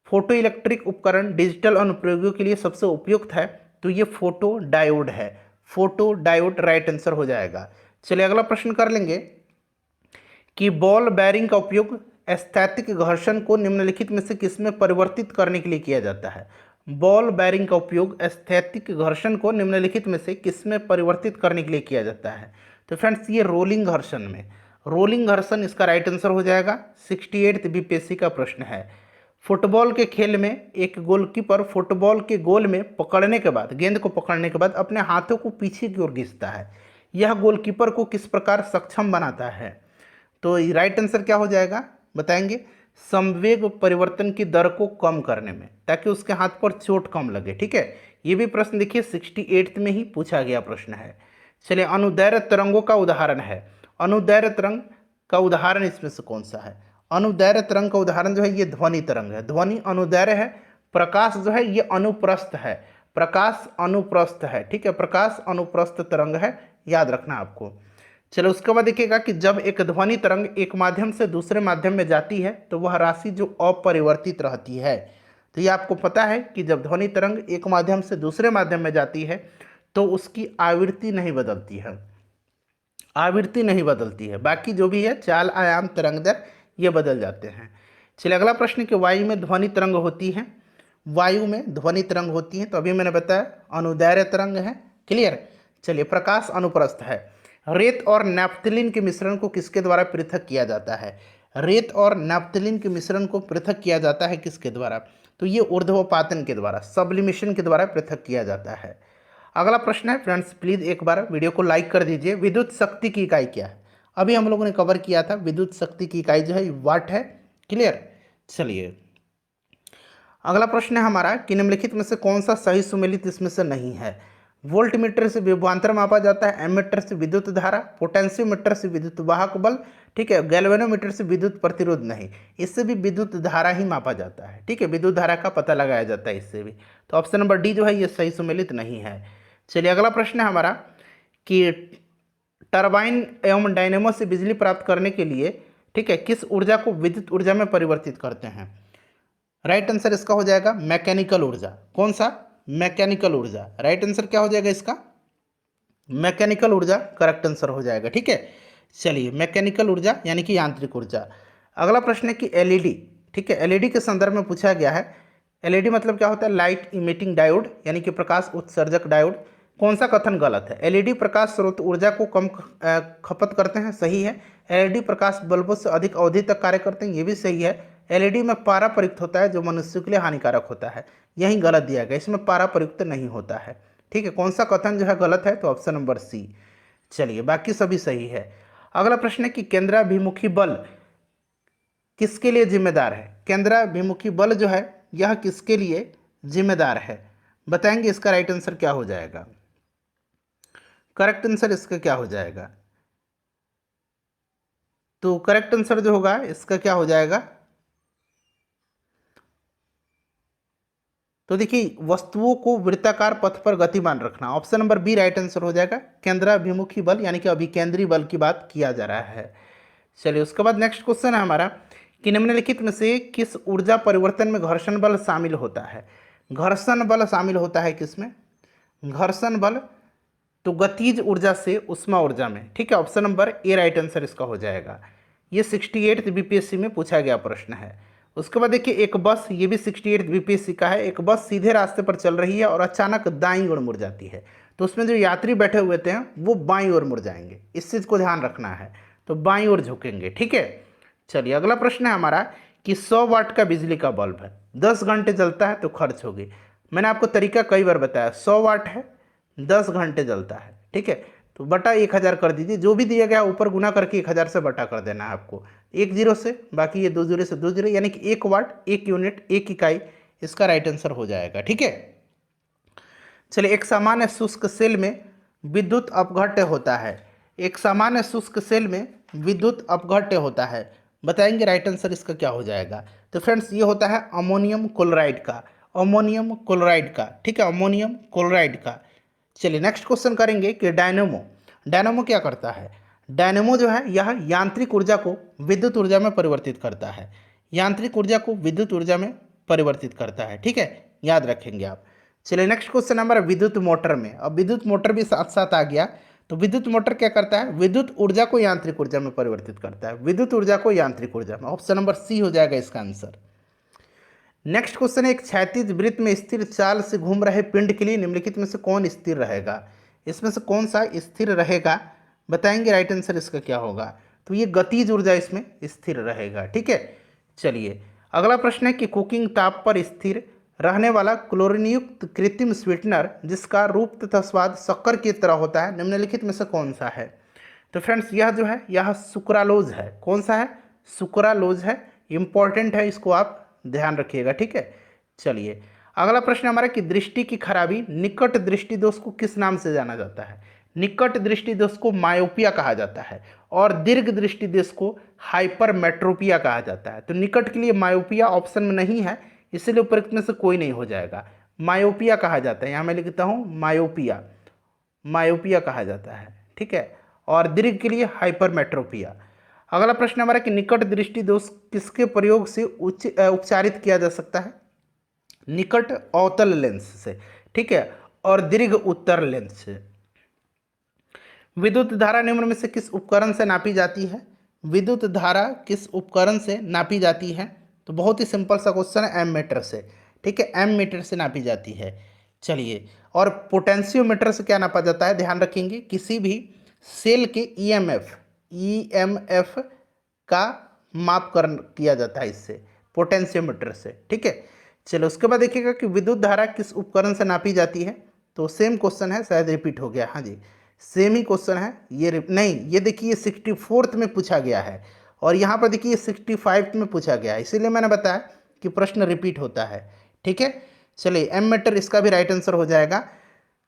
फोटो इलेक्ट्रिक उपकरण डिजिटल अनुप्रयोगों के लिए सबसे उपयुक्त है, तो ये फोटो डायोड है। फोटो डायोड राइट आंसर हो जाएगा। चलिए अगला प्रश्न कर लेंगे कि बॉल बेयरिंग का उपयोग स्थैतिक घर्षण को निम्नलिखित में से किसमें परिवर्तित करने के लिए किया जाता है? बॉल बेयरिंग का उपयोग स्थैतिक घर्षण को निम्नलिखित में से किसमें परिवर्तित करने के लिए किया जाता है? तो फ्रेंड्स ये रोलिंग घर्षण में, रोलिंग घर्षण इसका राइट आंसर हो जाएगा। 68th बीपीएससी का प्रश्न है। फुटबॉल के खेल में एक गोलकीपर फुटबॉल के गोल में पकड़ने के बाद, गेंद को पकड़ने के बाद अपने हाथों को पीछे की ओर खींचता है। यह गोलकीपर को किस प्रकार सक्षम बनाता है? तो राइट आंसर क्या हो जाएगा बताएंगे? संवेग परिवर्तन की दर को कम करने में, ताकि उसके हाथ पर चोट कम लगे। ठीक है, ये भी प्रश्न देखिए 68th में ही पूछा गया प्रश्न है। चलिए अनुदैर्घ्य तरंगों का उदाहरण है, अनुदैर्घ्य तरंग का उदाहरण इसमें से कौन सा है? अनुदैर्घ्य तरंग का उदाहरण जो है ये ध्वनि तरंग है। ध्वनि अनुदैर्घ्य है, प्रकाश जो है ये अनुप्रस्थ है, प्रकाश अनुप्रस्थ है। ठीक है, प्रकाश अनुप्रस्थ तरंग है, याद रखना आपको। चलो उसके बाद देखिएगा कि जब एक ध्वनि तरंग एक माध्यम से दूसरे माध्यम में जाती है तो वह राशि जो अपरिवर्तित रहती है। तो ये आपको पता है कि जब ध्वनि तरंग एक माध्यम से दूसरे माध्यम में जाती है तो उसकी आवृत्ति नहीं बदलती है, आवृत्ति नहीं बदलती है, बाकी जो भी है चाल, आयाम, तरंग दर ये बदल जाते हैं। चलिए अगला प्रश्न कि वायु में ध्वनि तरंग होती है, वायु में ध्वनि तरंग होती है, तो अभी मैंने बताया अनुदैर्घ्य तरंग है। क्लियर। चलिए प्रकाश अनुप्रस्थ है। रेत और नैप्थलीन के मिश्रण को किसके द्वारा पृथक किया जाता है? रेत और नैप्थलीन के मिश्रण को पृथक किया जाता है किसके द्वारा? तो ये ऊर्ध्वपातन के द्वारा, सब्लिमेशन के द्वारा पृथक किया जाता है। अगला प्रश्न है फ्रेंड्स, प्लीज़ एक बार वीडियो को लाइक कर दीजिए। विद्युत शक्ति की इकाई क्या है? अभी हम लोगों ने कवर किया था, विद्युत शक्ति की इकाई जो है वाट है। क्लियर। चलिए अगला प्रश्न है हमारा कि निम्नलिखित में से कौन सा सही सुमेलित इसमें से नहीं है? वोल्ट मीटर से विभवांतर मापा जाता है, एमीटर से विद्युत धारा, पोटेंशियोमीटर से विद्युत वाहक बल, ठीक है, गैल्वेनोमीटर से विद्युत प्रतिरोध नहीं, इससे भी विद्युत धारा ही मापा जाता है। ठीक है, विद्युत धारा का पता लगाया जाता है इससे भी। तो ऑप्शन नंबर डी जो है ये सही सुमेलित नहीं है। चलिए अगला प्रश्न है हमारा कि टरबाइन एवं डायनेमो से बिजली प्राप्त करने के लिए, ठीक है, किस ऊर्जा को विद्युत ऊर्जा में परिवर्तित करते हैं? राइट आंसर इसका हो जाएगा मैकेनिकल ऊर्जा। कौन सा? मैकेनिकल ऊर्जा। राइट आंसर क्या हो जाएगा इसका? मैकेनिकल ऊर्जा करेक्ट आंसर हो जाएगा। ठीक है, चलिए मैकेनिकल ऊर्जा यानी कि यांत्रिक ऊर्जा। अगला प्रश्न है कि एलईडी, ठीक है, एलईडी के संदर्भ में पूछा गया है। एलईडी मतलब क्या होता है? लाइट इमिटिंग डायोड यानी कि प्रकाश उत्सर्जक डायोड। कौन सा कथन गलत है? एलईडी प्रकाश स्रोत ऊर्जा को कम खपत करते हैं, सही है। एलईडी प्रकाश बल्बों से अधिक अवधि तक कार्य करते हैं, ये भी सही है। एलईडी में पारा प्रयुक्त होता है जो मनुष्य के लिए हानिकारक होता है, यही गलत दिया गया, इसमें पारा प्रयुक्त नहीं होता है। ठीक है, कौन सा कथन जो है गलत है? तो ऑप्शन नंबर सी। चलिए बाकी सभी सही है। अगला प्रश्न है कि केंद्राभिमुखी बल किसके लिए जिम्मेदार है? केंद्राभिमुखी बल जो है यह किसके लिए जिम्मेदार है? बताएंगे इसका राइट आंसर क्या हो जाएगा? करेक्ट आंसर इसका क्या हो जाएगा? तो करेक्ट आंसर जो होगा इसका क्या हो जाएगा? तो देखिए, वस्तुओं को वृत्ताकार पथ पर गतिमान रखना, option number B right answer हो जाएगा। केंद्राभिमुखी बल यानी कि अभिकेंद्री बल की बात किया जा रहा है। चलिए उसके बाद नेक्स्ट क्वेश्चन है हमारा कि निम्नलिखित में से किस ऊर्जा परिवर्तन में घर्षण बल शामिल होता है? घर्षण बल शामिल होता है किसमें? घर्षण बल तो गतिज ऊर्जा से उष्मा ऊर्जा में। ठीक है, option number A right answer इसका हो जाएगा। ये 68th बीपीएससी में पूछा गया प्रश्न है। उसके बाद देखिए, एक बस, ये भी 68th बीपीएससी का है। एक बस सीधे रास्ते पर चल रही है और अचानक दाईं ओर मुड़ जाती है, तो उसमें जो यात्री बैठे हुए थे वो बाईं ओर मुड़ जाएंगे, इस चीज़ को ध्यान रखना है, तो बाईं ओर झुकेंगे। ठीक है, चलिए अगला प्रश्न है हमारा कि 100 वाट का बिजली का बल्ब है, 10 घंटे जलता है तो खर्च होगी। मैंने आपको तरीका कई बार बताया, 100 वाट है, 10 घंटे जलता है। ठीक है, तो बटा 1000 कर दीजिए, जो भी दिया गया ऊपर गुना करके 1000 से बटा कर देना है आपको, एक जीरो से, बाकी ये 2 जीरो से 2 जीरो, यानी कि 1 वाट 1 यूनिट 1 इकाई इसका राइट आंसर हो जाएगा। ठीक है, चलिए एक सामान्य शुष्क सेल में विद्युत अपघट्य होता है। एक सामान्य शुष्क सेल में विद्युत अपघट्य होता है, बताएंगे राइट आंसर इसका क्या हो जाएगा? तो फ्रेंड्स ये होता है अमोनियम क्लोराइड का, अमोनियम क्लोराइड का। ठीक है, अमोनियम क्लोराइड का। चलिए नेक्स्ट क्वेश्चन करेंगे कि डायनेमो, डायनेमो क्या करता है? डायनेमो जो है यह यांत्रिक ऊर्जा को विद्युत ऊर्जा में परिवर्तित करता है, यांत्रिक ऊर्जा को विद्युत ऊर्जा में परिवर्तित करता है। ठीक है, याद रखेंगे आप। चलिए नेक्स्ट क्वेश्चन हमारा विद्युत मोटर में, अब विद्युत मोटर भी साथ साथ आ गया। तो विद्युत मोटर क्या करता है? विद्युत ऊर्जा को यांत्रिक ऊर्जा में परिवर्तित करता है, विद्युत ऊर्जा को यांत्रिक ऊर्जा में। ऑप्शन नंबर सी हो जाएगा इसका आंसर। नेक्स्ट क्वेश्चन है, एक क्षैतिज वृत्त में स्थिर चाल से घूम रहे पिंड के लिए निम्नलिखित में से कौन स्थिर रहेगा? इसमें से कौन सा स्थिर रहेगा? बताएंगे राइट आंसर इसका क्या होगा? तो ये गतिज ऊर्जा इसमें स्थिर रहेगा। ठीक है, चलिए अगला प्रश्न है कि कुकिंग ताप पर स्थिर रहने वाला क्लोरीन युक्त कृत्रिम स्वीटनर जिसका रूप तथा स्वाद शक्कर की तरह होता है, निम्नलिखित में से कौन सा है? तो फ्रेंड्स यह जो है यह सुक्रालोज है। कौन सा है? सुक्रालोज है, इंपॉर्टेंट है, इसको आप ध्यान रखिएगा। ठीक है, चलिए अगला प्रश्न हमारा कि दृष्टि की खराबी निकट दृष्टि दोष को किस नाम से जाना जाता है? निकट दृष्टि दोष को मायोपिया कहा जाता है और दीर्घ दृष्टि दोष को हाइपरमेट्रोपिया कहा जाता है। तो निकट के लिए मायोपिया ऑप्शन में नहीं है, इसलिए उपरोक्त में से कोई नहीं हो जाएगा। मायोपिया कहा जाता है, यहाँ मैं लिखता हूँ मायोपिया, मायोपिया कहा जाता है। ठीक है, और दीर्घ के लिए हाइपरमेट्रोपिया। अगला प्रश्न हमारा कि निकट दृष्टि दोष किसके प्रयोग से उपचारित किया जा सकता है? निकट अवतल लेंस से, ठीक है, और दीर्घ उत्तर लेंस से। विद्युत धारा निम्न में से किस उपकरण से नापी जाती है? विद्युत धारा किस उपकरण से नापी जाती है? तो बहुत ही सिंपल सा क्वेश्चन है, एम मीटर से। ठीक है, एम मीटर से नापी जाती है। चलिए, और पोटेंशियोमीटर से क्या नापा जाता है? ध्यान रखेंगे, किसी भी सेल के ईएमएफ का माप किया जाता है इससे, पोटेंशियोमीटर से। ठीक है, चलो उसके बाद देखिएगा कि विद्युत धारा किस उपकरण से नापी जाती है? तो सेम क्वेश्चन है, शायद रिपीट हो गया। हाँ जी, सेम ही क्वेश्चन है ये, नहीं ये देखिए 64th में पूछा गया है और यहाँ पर देखिए 65th में पूछा गया है, इसीलिए मैंने बताया कि प्रश्न रिपीट होता है। ठीक है, चलिए एम मीटर इसका भी राइट आंसर हो जाएगा।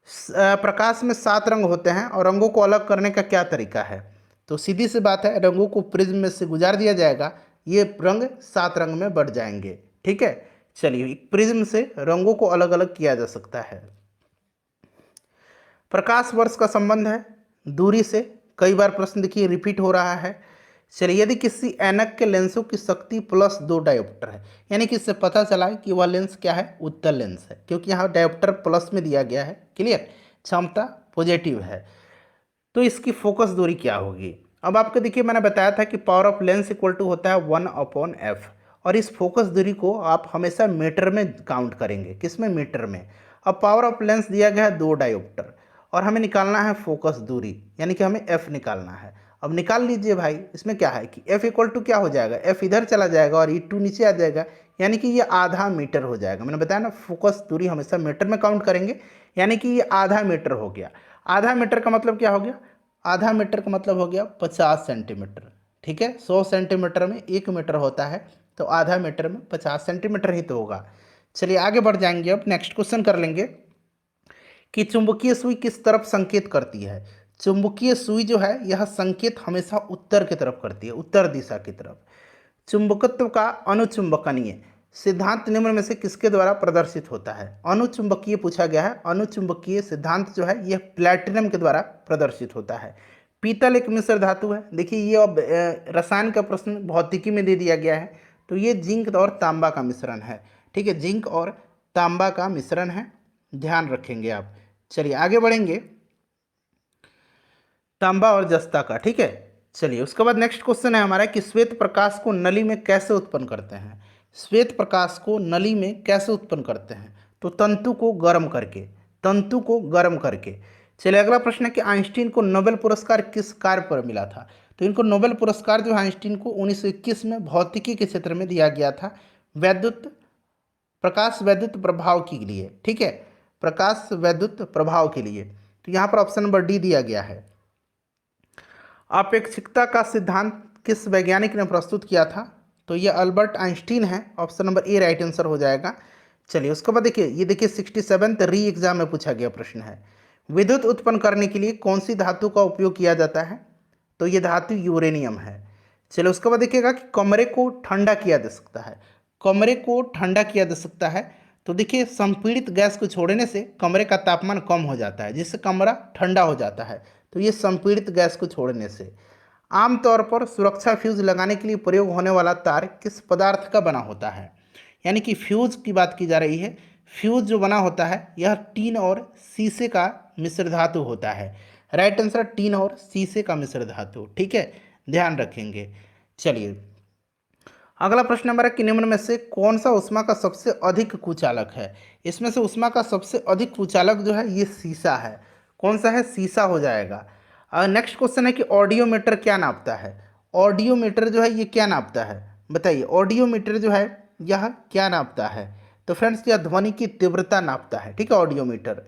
प्रकाश में 7 रंग होते हैं और रंगों को अलग करने का क्या तरीका है? तो सीधी सी बात है, रंगों को प्रिज्म में से गुजार दिया जाएगा, ये रंग 7 रंग में बढ़ जाएंगे। ठीक है, चलिए प्रिज्म से रंगों को अलग अलग किया जा सकता है। प्रकाश वर्ष का संबंध है दूरी से, कई बार प्रश्न देखिए रिपीट हो रहा है। चलिए, यदि किसी ऐनक के लेंसों की शक्ति +2 डायोप्टर है, यानी कि इससे पता चला है कि वह लेंस क्या है, उत्तल लेंस है, क्योंकि यहाँ डायोप्टर प्लस में दिया गया है। क्लियर, क्षमता पॉजिटिव है। तो इसकी फोकस दूरी क्या होगी? अब आपको देखिए, मैंने बताया था कि power of lens equal to होता है 1/f, और इस फोकस दूरी को आप हमेशा मीटर में काउंट करेंगे। किस में? मीटर में। अब पावर ऑफ लेंस दिया गया है 2 डायोप्टर, और हमें निकालना है फोकस दूरी, यानी कि हमें f निकालना है। अब निकाल लीजिए भाई। इसमें क्या है कि f इक्वल टू क्या हो जाएगा, f इधर चला जाएगा और E2 नीचे आ जाएगा, यानी कि ये आधा मीटर हो जाएगा। मैंने बताया ना, फोकस दूरी हमेशा मीटर में काउंट करेंगे, यानी कि ये आधा मीटर हो गया। आधा मीटर का मतलब क्या हो गया? आधा मीटर का मतलब हो गया 50 सेंटीमीटर। ठीक है, 100 सेंटीमीटर में 1 मीटर होता है, तो आधा मीटर में 50 सेंटीमीटर ही तो होगा। चलिए आगे बढ़ जाएंगे। अब नेक्स्ट क्वेश्चन कर लेंगे कि चुंबकीय सुई किस तरफ संकेत करती है। चुंबकीय सुई जो है, यह संकेत हमेशा उत्तर की तरफ करती है, उत्तर दिशा की तरफ। चुंबकत्व का अनुचुंबकनीय सिद्धांत निम्न में से किसके द्वारा प्रदर्शित होता है? अनुचुंबकीय पूछा गया है। अनुचुंबकीय सिद्धांत जो है यह प्लैटिनम के द्वारा प्रदर्शित होता है। पीतल एक मिश्र धातु है। देखिए, ये अब रसायन का प्रश्न भौतिकी में दे दिया गया है, तो ये जिंक और तांबा का मिश्रण है। ठीक है, जिंक और तांबा का मिश्रण है, ध्यान रखेंगे आप। चलिए आगे बढ़ेंगे, तांबा और जस्ता का। ठीक है, चलिए उसके बाद नेक्स्ट क्वेश्चन है हमारा कि श्वेत प्रकाश को नली में कैसे उत्पन्न करते हैं। श्वेत प्रकाश को नली में कैसे उत्पन्न करते हैं? तो तंतु को गर्म करके, तंतु को गर्म करके। चलिए अगला प्रश्न है कि आइंस्टीन को नोबेल पुरस्कार किस कार्य पर मिला था? तो इनको नोबेल पुरस्कार जो है आइंस्टीन को 1921 में भौतिकी के क्षेत्र में दिया गया था, वैद्युत प्रकाश वैद्युत प्रभाव के लिए। ठीक है, प्रकाश वैद्युत प्रभाव के लिए। तो यहाँ पर ऑप्शन नंबर डी दिया गया है। अपेक्षिकता का सिद्धांत किस वैज्ञानिक ने प्रस्तुत किया था? तो ये अल्बर्ट आइंस्टीन है। Option number A right answer हो जाएगा। चलिए उसके बाद देखिए, ये देखिए 67th री एग्जाम में पूछा गया प्रश्न है, विद्युत उत्पन्न करने के लिए कौन सी धातु का उपयोग किया जाता है? तो ये धातु यूरेनियम है। चलिए उसके बाद देखिएगा कि कमरे को ठंडा किया जा सकता है। कमरे को ठंडा किया जा सकता है, तो देखिए संपीड़ित गैस को छोड़ने से कमरे का तापमान कम हो जाता है, जिससे कमरा ठंडा हो जाता है। तो ये संपीड़ित गैस को छोड़ने से। आमतौर पर सुरक्षा फ्यूज लगाने के लिए प्रयोग होने वाला तार किस पदार्थ का बना होता है? यानी कि फ्यूज की बात की जा रही है। फ्यूज जो बना होता है यह टीन और शीशे का मिश्र धातु होता है। राइट आंसर टीन और शीशे का मिश्र धातु। ठीक है, ध्यान रखेंगे। चलिए अगला प्रश्न नंबर है कि निम्न में से कौन सा ऊष्मा का सबसे अधिक कुचालक है? इसमें से ऊष्मा का सबसे अधिक कुचालक जो है ये शीशा है। कौन सा है? शीशा हो जाएगा। नेक्स्ट क्वेश्चन है कि ऑडियोमीटर क्या नापता है? ऑडियोमीटर जो है ये क्या नापता है? बताइए, ऑडियोमीटर जो है यह क्या नापता है? तो फ्रेंड्स, यह ध्वनि की तीव्रता नापता है। ठीक है, ऑडियोमीटर।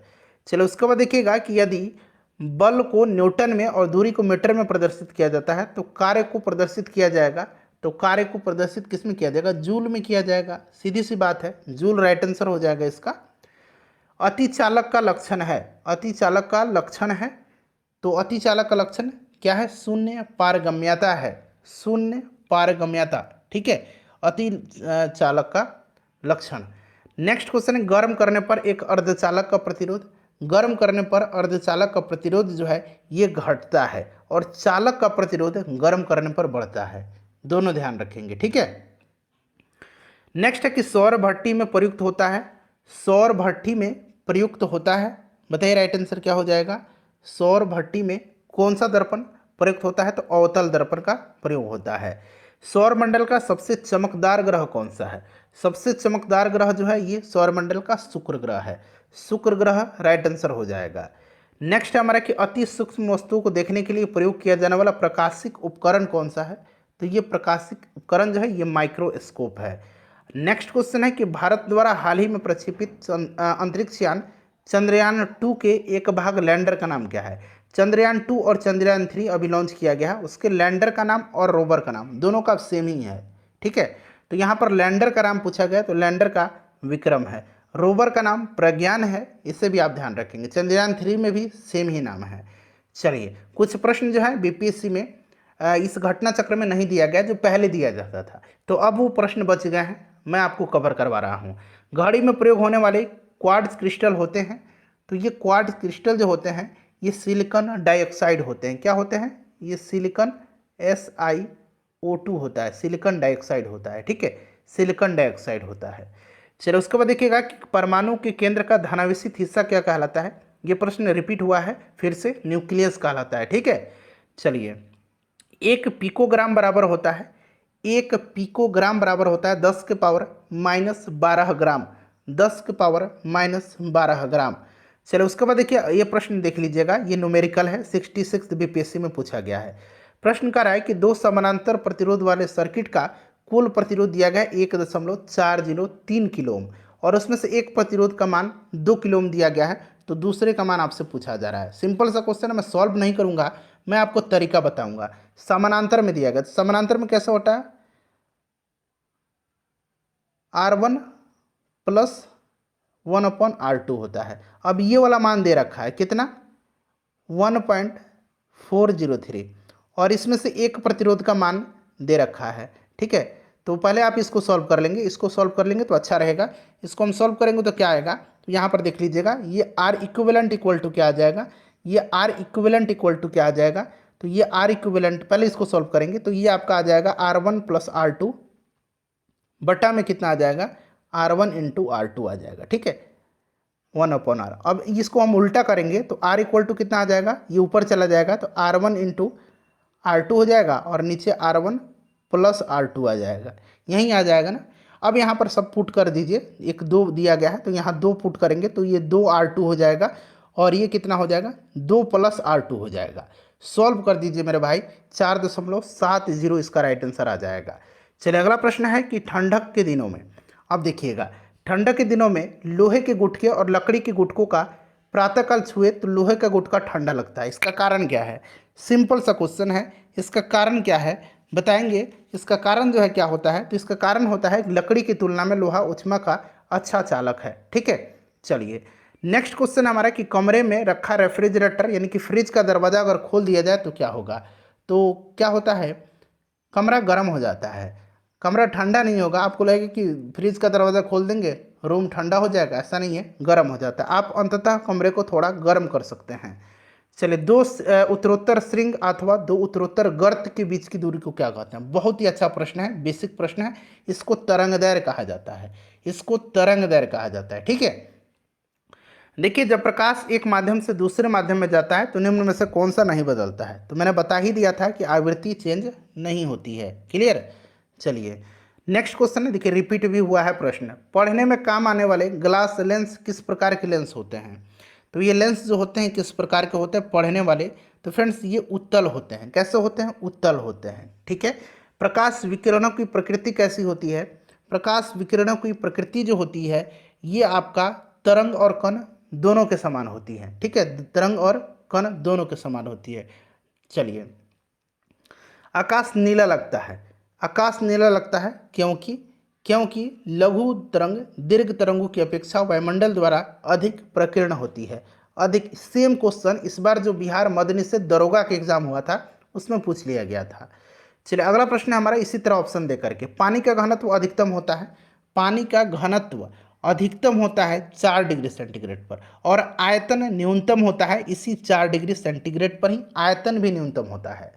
चलो उसके बाद देखिएगा कि यदि बल को न्यूटन में और दूरी को मीटर में प्रदर्शित किया जाता है, तो कार्य को प्रदर्शित किया जाएगा, तो कार्य को प्रदर्शित किस में किया जाएगा? जूल में किया जाएगा। सीधी सी बात है, जूल राइट आंसर हो जाएगा इसका। अतिचालक का लक्षण है, अतिचालक का लक्षण है, तो अतिचालक का लक्षण क्या है? शून्य पारगम्यता है, शून्य पारगम्यता। ठीक है, अति चालक का लक्षण। नेक्स्ट क्वेश्चन है, गर्म करने पर एक अर्धचालक का प्रतिरोध। गर्म करने पर अर्धचालक का प्रतिरोध जो है ये घटता है, और चालक का प्रतिरोध गर्म करने पर बढ़ता है। दोनों ध्यान रखेंगे। ठीक है, नेक्स्ट है कि सौर भट्टी में प्रयुक्त होता है। सौर भट्टी में प्रयुक्त होता है, बताइए राइट आंसर क्या हो जाएगा? सौर भट्टी में कौन सा दर्पण प्रयुक्त होता है? तो अवतल दर्पण का प्रयोग होता है। सौरमंडल का सबसे चमकदार ग्रह कौन सा है? सबसे चमकदार ग्रह जो है ये सौरमंडल का शुक्र ग्रह है। शुक्र ग्रह राइट आंसर हो जाएगा। नेक्स्ट हमारा कि अति सूक्ष्म वस्तुओं को देखने के लिए प्रयोग किया जाने वाला प्रकाशिक उपकरण कौन सा है? तो ये प्रकाशिक उपकरण जो है ये माइक्रोस्कोप है। नेक्स्ट क्वेश्चन है कि भारत द्वारा हाल ही में प्रक्षेपित अंतरिक्ष यान चंद्रयान 2 के एक भाग लैंडर का नाम क्या है? चंद्रयान 2 और चंद्रयान 3 अभी लॉन्च किया गया है। उसके लैंडर का नाम और रोवर का नाम दोनों का सेम ही है। ठीक है, तो यहाँ पर लैंडर का नाम पूछा गया, तो लैंडर का विक्रम है। रोवर का नाम प्रज्ञान है, इसे भी आप ध्यान रखेंगे। चंद्रयान 3 में भी सेम ही नाम है। चलिए कुछ प्रश्न जो है बीपीएससी में इस घटना चक्र में नहीं दिया गया, जो पहले दिया जाता था, तो अब वो प्रश्न बच गए हैं, मैं आपको कवर करवा रहा हूँ। घड़ी में प्रयोग होने वाले क्वार्ट्ज क्रिस्टल होते हैं, तो ये क्वार्ट्ज क्रिस्टल जो होते हैं ये सिलिकॉन डाइऑक्साइड होते हैं। क्या होते हैं? ये सिलिकॉन O2 होता है, सिलिकॉन डाइऑक्साइड होता है, ठीक है, सिलिकॉन डाइऑक्साइड होता है। चलो उसके बाद देखिएगा कि परमाणु के केंद्र का धनावेशित हिस्सा क्या कहलाता है। ये प्रश्न रिपीट हुआ है फिर से, न्यूक्लियस कहलाता है, ठीक है। चलिए, एक पिकोग्राम बराबर होता है, एक पिकोग्राम बराबर होता है 10⁻⁻12 ग्राम, 10⁻⁻12 ग्राम। चलो उसके बाद देखिए ये प्रश्न देख लीजिएगा, ये न्यूमेरिकल है, 66 बीपीएससी में पूछा गया है। प्रश्न कह रहा है कि दो समानांतर प्रतिरोध वाले सर्किट का कुल प्रतिरोध दिया गया 1.403 किलो ओम, और उसमें से एक प्रतिरोध का मान 2 किलो ओम दिया गया है, तो दूसरे का मान आपसे पूछा जा रहा है। सिंपल सा क्वेश्चन है, मैं सॉल्व नहीं करूंगा, मैं आपको तरीका बताऊंगा। समानांतर में दिया गया, समानांतर में कैसा होता है, R1 प्लस 1/R2 होता है। अब ये वाला मान दे रखा है कितना, 1.403, और इसमें से एक प्रतिरोध का मान दे रखा है, ठीक है। तो पहले आप इसको सॉल्व कर लेंगे, इसको सॉल्व कर लेंगे तो अच्छा रहेगा। इसको हम सॉल्व करेंगे तो क्या आएगा, तो यहाँ पर देख लीजिएगा, ये R इक्विवेलेंट इक्वल टू क्या आ जाएगा, ये R इक्विवेलेंट इक्वल टू क्या आ जाएगा, तो ये R इक्विवेलेंट, पहले इसको सॉल्व करेंगे तो ये आपका आ जाएगा R1 प्लस R2 बटा में कितना आ जाएगा, R1 इंटू R2 आ जाएगा, ठीक है, 1/R। अब इसको हम उल्टा करेंगे तो R इक्वल टू कितना आ जाएगा, ये ऊपर चला जाएगा तो R1 इंटू R2 हो जाएगा, और नीचे R1 प्लस R2 आ जाएगा, यहीं आ जाएगा ना। अब यहाँ पर सब पुट कर दीजिए, एक 2 दिया गया है तो यहाँ 2 पुट करेंगे तो ये 2R2 हो जाएगा, और ये कितना हो जाएगा, 2 प्लस R2 हो जाएगा। सॉल्व कर दीजिए मेरे भाई, 4.70 इसका राइट आंसर आ जाएगा। चलिए अगला प्रश्न है कि ठंडक के दिनों में, अब देखिएगा, ठंडक के दिनों में लोहे के गुटके और लकड़ी के गुटकों का प्रातःकाल छुए तो लोहे का गुटका ठंडा लगता है, इसका कारण क्या है। सिंपल सा क्वेश्चन है, इसका कारण क्या है बताएंगे। इसका कारण जो है क्या होता है, तो इसका कारण होता है लकड़ी की तुलना में लोहा ऊष्मा का अच्छा चालक है, ठीक है। चलिए नेक्स्ट क्वेश्चन हमारा कि कमरे में रखा रेफ्रिजरेटर यानी कि फ्रिज का दरवाज़ा अगर खोल दिया जाए तो क्या होगा। तो क्या होता है, कमरा गर्म हो जाता है, कमरा ठंडा नहीं होगा। आपको लगेगा कि फ्रिज का दरवाज़ा खोल देंगे रूम ठंडा हो जाएगा, ऐसा नहीं है, गर्म हो जाता है। आप अंततः कमरे को थोड़ा गर्म कर सकते हैं। चलिए, दो उत्तरोत्तर श्रृंग अथवा दो उत्तरोत्तर गर्त के बीच की दूरी को क्या कहते हैं। बहुत ही अच्छा प्रश्न है, बेसिक प्रश्न है। इसको तरंगदैर्घ्य कहा जाता है, इसको तरंगदैर्घ्य कहा जाता है, ठीक है। देखिए, जब प्रकाश एक माध्यम से दूसरे माध्यम में जाता है तो निम्न में से कौन सा नहीं बदलता है। तो मैंने बता ही दिया था कि आवृत्ति चेंज नहीं होती है, क्लियर। चलिए नेक्स्ट क्वेश्चन है, देखिए रिपीट भी हुआ है प्रश्न, पढ़ने में काम आने वाले ग्लास लेंस किस प्रकार के लेंस होते हैं। तो ये लेंस जो होते हैं किस प्रकार के होते हैं पढ़ने वाले, तो फ्रेंड्स ये उत्तल होते हैं। कैसे होते हैं, उत्तल होते हैं, ठीक है। प्रकाश विकिरणों की प्रकृति कैसी होती है, प्रकाश विकिरणों की प्रकृति जो होती है ये आपका तरंग और कण दोनों के समान होती है, ठीक है, तरंग और कण दोनों के समान होती है। चलिए, आकाश नीला लगता है, आकाश नीला लगता है क्योंकि क्योंकि लघु तरंग दीर्घ तरंगों की अपेक्षा वायुमंडल द्वारा अधिक प्रकीर्ण होती है, अधिक। सेम क्वेश्चन इस बार जो बिहार मद्य निषेध दरोगा का एग्जाम हुआ था उसमें पूछ लिया गया था। चलिए अगला प्रश्न है हमारा इसी तरह ऑप्शन दे करके, पानी का घनत्व अधिकतम होता है, पानी का घनत्व अधिकतम होता है 4 डिग्री सेंटीग्रेड पर, और आयतन न्यूनतम होता है इसी 4 डिग्री सेंटीग्रेड पर ही, आयतन भी न्यूनतम होता है।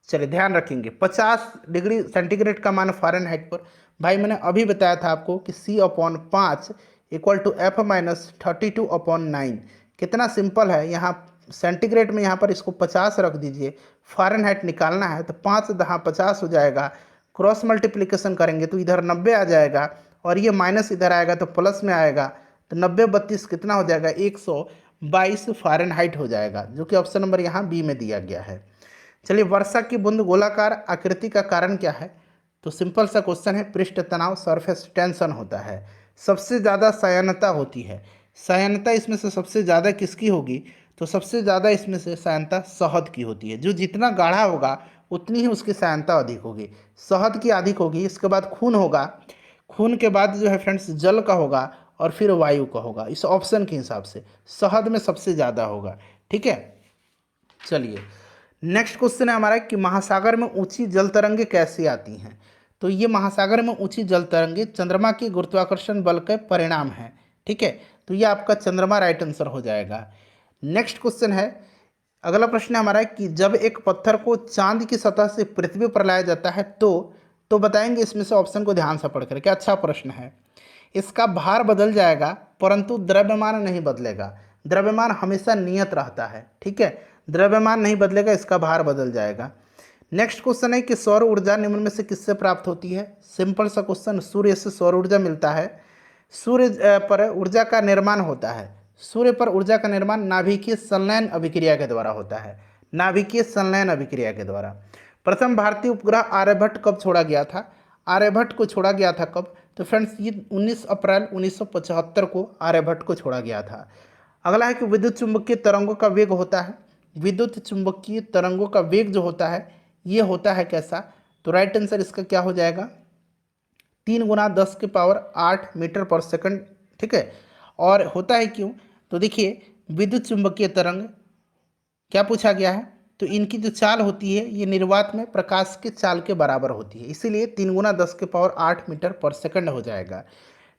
चलिए ध्यान रखेंगे, 50 डिग्री सेंटीग्रेड का मान फ़ारेनहाइट पर, भाई मैंने अभी बताया था आपको कि C/5 इक्वल टू F-32/9। कितना सिंपल है, यहाँ सेंटीग्रेड में यहाँ पर इसको 50 रख दीजिए, फ़ारेनहाइट निकालना है तो 5×10 50 हो जाएगा, क्रॉस मल्टीप्लिकेशन करेंगे तो इधर 90 आ जाएगा, और ये माइनस इधर आएगा तो प्लस में आएगा, तो 90×32 कितना हो जाएगा, 122 फ़ारेनहाइट हो जाएगा, जो कि ऑप्शन नंबर यहाँ बी में दिया गया है। चलिए, वर्षा की बूंद गोलाकार आकृति का कारण क्या है। तो सिंपल सा क्वेश्चन है, पृष्ठ तनाव सरफेस टेंशन होता है। सबसे ज़्यादा सायनता होती है, सायनता इसमें से सबसे ज़्यादा किसकी होगी, तो सबसे ज़्यादा इसमें से सायनता शहद की होती है। जो जितना गाढ़ा होगा उतनी ही उसकी सायनता अधिक होगी, शहद की अधिक होगी। इसके बाद खून होगा, खून के बाद जो है फ्रेंड्स जल का होगा, और फिर वायु का होगा। इस ऑप्शन के हिसाब से शहद में सबसे ज़्यादा होगा, ठीक है। चलिए नेक्स्ट क्वेश्चन है हमारा कि महासागर में ऊंची जल तरंगे कैसे आती हैं। तो ये महासागर में ऊंची जल तरंगे चंद्रमा की गुरुत्वाकर्षण बल के परिणाम है, ठीक है। तो ये आपका चंद्रमा राइट आंसर हो जाएगा। नेक्स्ट क्वेश्चन है, अगला प्रश्न हमारा है कि जब एक पत्थर को चांद की सतह से पृथ्वी पर लाया जाता है तो बताएंगे इसमें से ऑप्शन को ध्यान से पढ़ करके। अच्छा प्रश्न है। इसका भार बदल जाएगा परंतु द्रव्यमान नहीं बदलेगा। द्रव्यमान हमेशा नियत रहता है, ठीक है, द्रव्यमान नहीं बदलेगा, इसका भार बदल जाएगा। नेक्स्ट क्वेश्चन है कि सौर ऊर्जा निम्न में से किससे प्राप्त होती है। सिंपल सा क्वेश्चन, सूर्य से सौर ऊर्जा मिलता है। सूर्य पर ऊर्जा का निर्माण होता है। सूर्य पर ऊर्जा का निर्माण नाभिकीय संलयन अभिक्रिया के द्वारा होता है। नाभिकीय संलयन अभिक्रिया के द्वारा। प्रथम भारतीय उपग्रह आर्यभट्ट कब छोड़ा गया था। आर्यभट्ट को छोड़ा गया था कब, तो फ्रेंड्स ये 19 अप्रैल 1975 को आर्यभट्ट को छोड़ा गया था। अगला है कि विद्युत चुंबकीय तरंगों का वेग होता है। विद्युत चुंबकीय तरंगों का वेग जो होता है ये होता है कैसा, तो राइट आंसर इसका क्या हो जाएगा, 3 × 10⁸ मीटर पर सेकंड, ठीक है। और होता है क्यों, तो देखिए विद्युत चुंबकीय तरंग क्या पूछा गया है, तो इनकी जो चाल होती है ये निर्वात में प्रकाश के चाल के बराबर होती है, इसीलिए 3 × 10⁸ मीटर पर सेकंड हो जाएगा।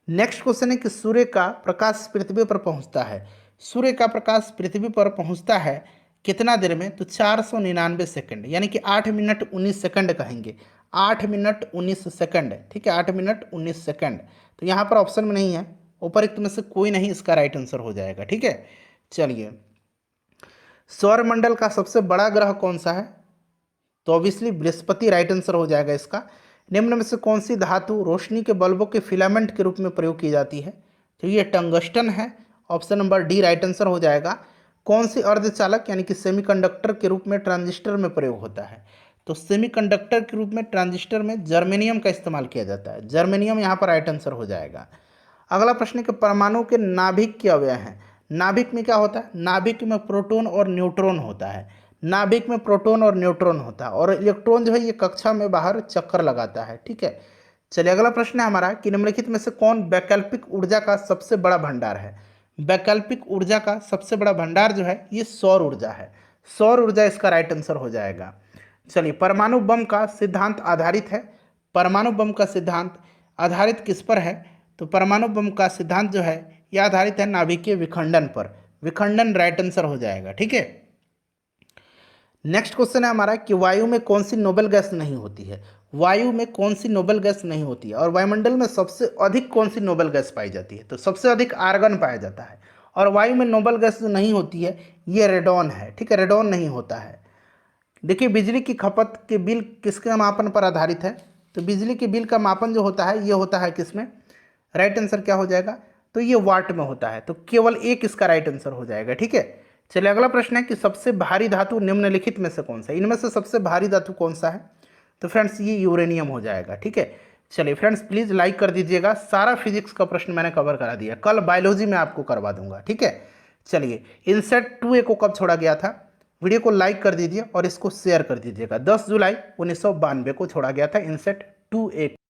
नेक्स्ट क्वेश्चन है कि सूर्य का प्रकाश पृथ्वी पर पहुंचता है। सूर्य का प्रकाश पृथ्वी पर पहुंचता है कितना देर में, तो 499 सेकंड, यानी कि 8 मिनट 19 सेकंड कहेंगे। 8 मिनट 19 सेकंड, ठीक है, 8 मिनट 19 सेकंड। तो यहाँ पर ऑप्शन में नहीं है, उपरोक्त में से कोई नहीं इसका राइट आंसर हो जाएगा, ठीक है। चलिए, सौरमंडल का सबसे बड़ा ग्रह कौन सा है, तो ऑब्वियसली बृहस्पति राइट आंसर हो जाएगा इसका। निम्न में से कौन सी धातु रोशनी के बल्बों के फिलामेंट के रूप में प्रयोग की जाती है, तो ये टंगस्टन है। Option number D right answer हो जाएगा। कौन सी अर्धचालक यानी कि सेमीकंडक्टर के रूप में ट्रांजिस्टर में प्रयोग होता है, तो सेमीकंडक्टर के रूप में ट्रांजिस्टर में जर्मेनियम का इस्तेमाल किया जाता है। जर्मेनियम यहाँ पर राइट आंसर हो जाएगा। अगला प्रश्न है कि परमाणु के नाभिक के अवयव हैं। नाभिक में क्या होता है, नाभिक में प्रोटॉन और न्यूट्रॉन होता है। नाभिक में प्रोटॉन और न्यूट्रॉन होता है, और इलेक्ट्रॉन जो है ये कक्षा में बाहर चक्कर लगाता है, ठीक है। चलिए, अगला प्रश्न है हमारा कि निम्नलिखित में से कौन वैकल्पिक ऊर्जा का सबसे बड़ा भंडार है। वैकल्पिक ऊर्जा का सबसे बड़ा भंडार जो है ये सौर ऊर्जा है। सौर ऊर्जा इसका राइट आंसर हो जाएगा। चलिए, परमाणु बम का सिद्धांत आधारित है। परमाणु बम का सिद्धांत आधारित किस पर है, तो परमाणु बम का सिद्धांत जो है यह आधारित है नाभिकीय विखंडन पर। विखंडन राइट आंसर हो जाएगा, ठीक है। नेक्स्ट क्वेश्चन है हमारा कि वायु में कौन सी नोबेल गैस नहीं होती है। वायु में कौन सी नोबेल गैस नहीं होती है, और वायुमंडल में सबसे अधिक कौन सी नोबेल गैस पाई जाती है, तो सबसे अधिक आर्गन पाया जाता है। और वायु में नोबेल गैस जो नहीं होती है ये रेडॉन है, ठीक है, रेडॉन नहीं होता है। देखिए, बिजली की खपत के बिल किसके मापन पर आधारित है, तो बिजली के बिल का मापन जो होता है ये होता है किसमें, राइट आंसर क्या हो जाएगा, तो ये वाट में होता है। तो केवल एक इसका राइट आंसर हो जाएगा, ठीक है। चलिए, अगला प्रश्न है कि सबसे भारी धातु निम्नलिखित में से कौन सा है। इनमें से सबसे भारी धातु कौन सा है, तो फ्रेंड्स ये यूरेनियम हो जाएगा, ठीक है। चलिए फ्रेंड्स, प्लीज़ लाइक कर दीजिएगा। सारा फिजिक्स का प्रश्न मैंने कवर करा दिया, कल बायोलॉजी में आपको करवा दूंगा, ठीक है। चलिए, इनसेट 2A को कब छोड़ा गया था, वीडियो को लाइक कर दीजिए और इसको शेयर कर दीजिएगा। 10 जुलाई 1992 को छोड़ा गया था इनसेट 2A।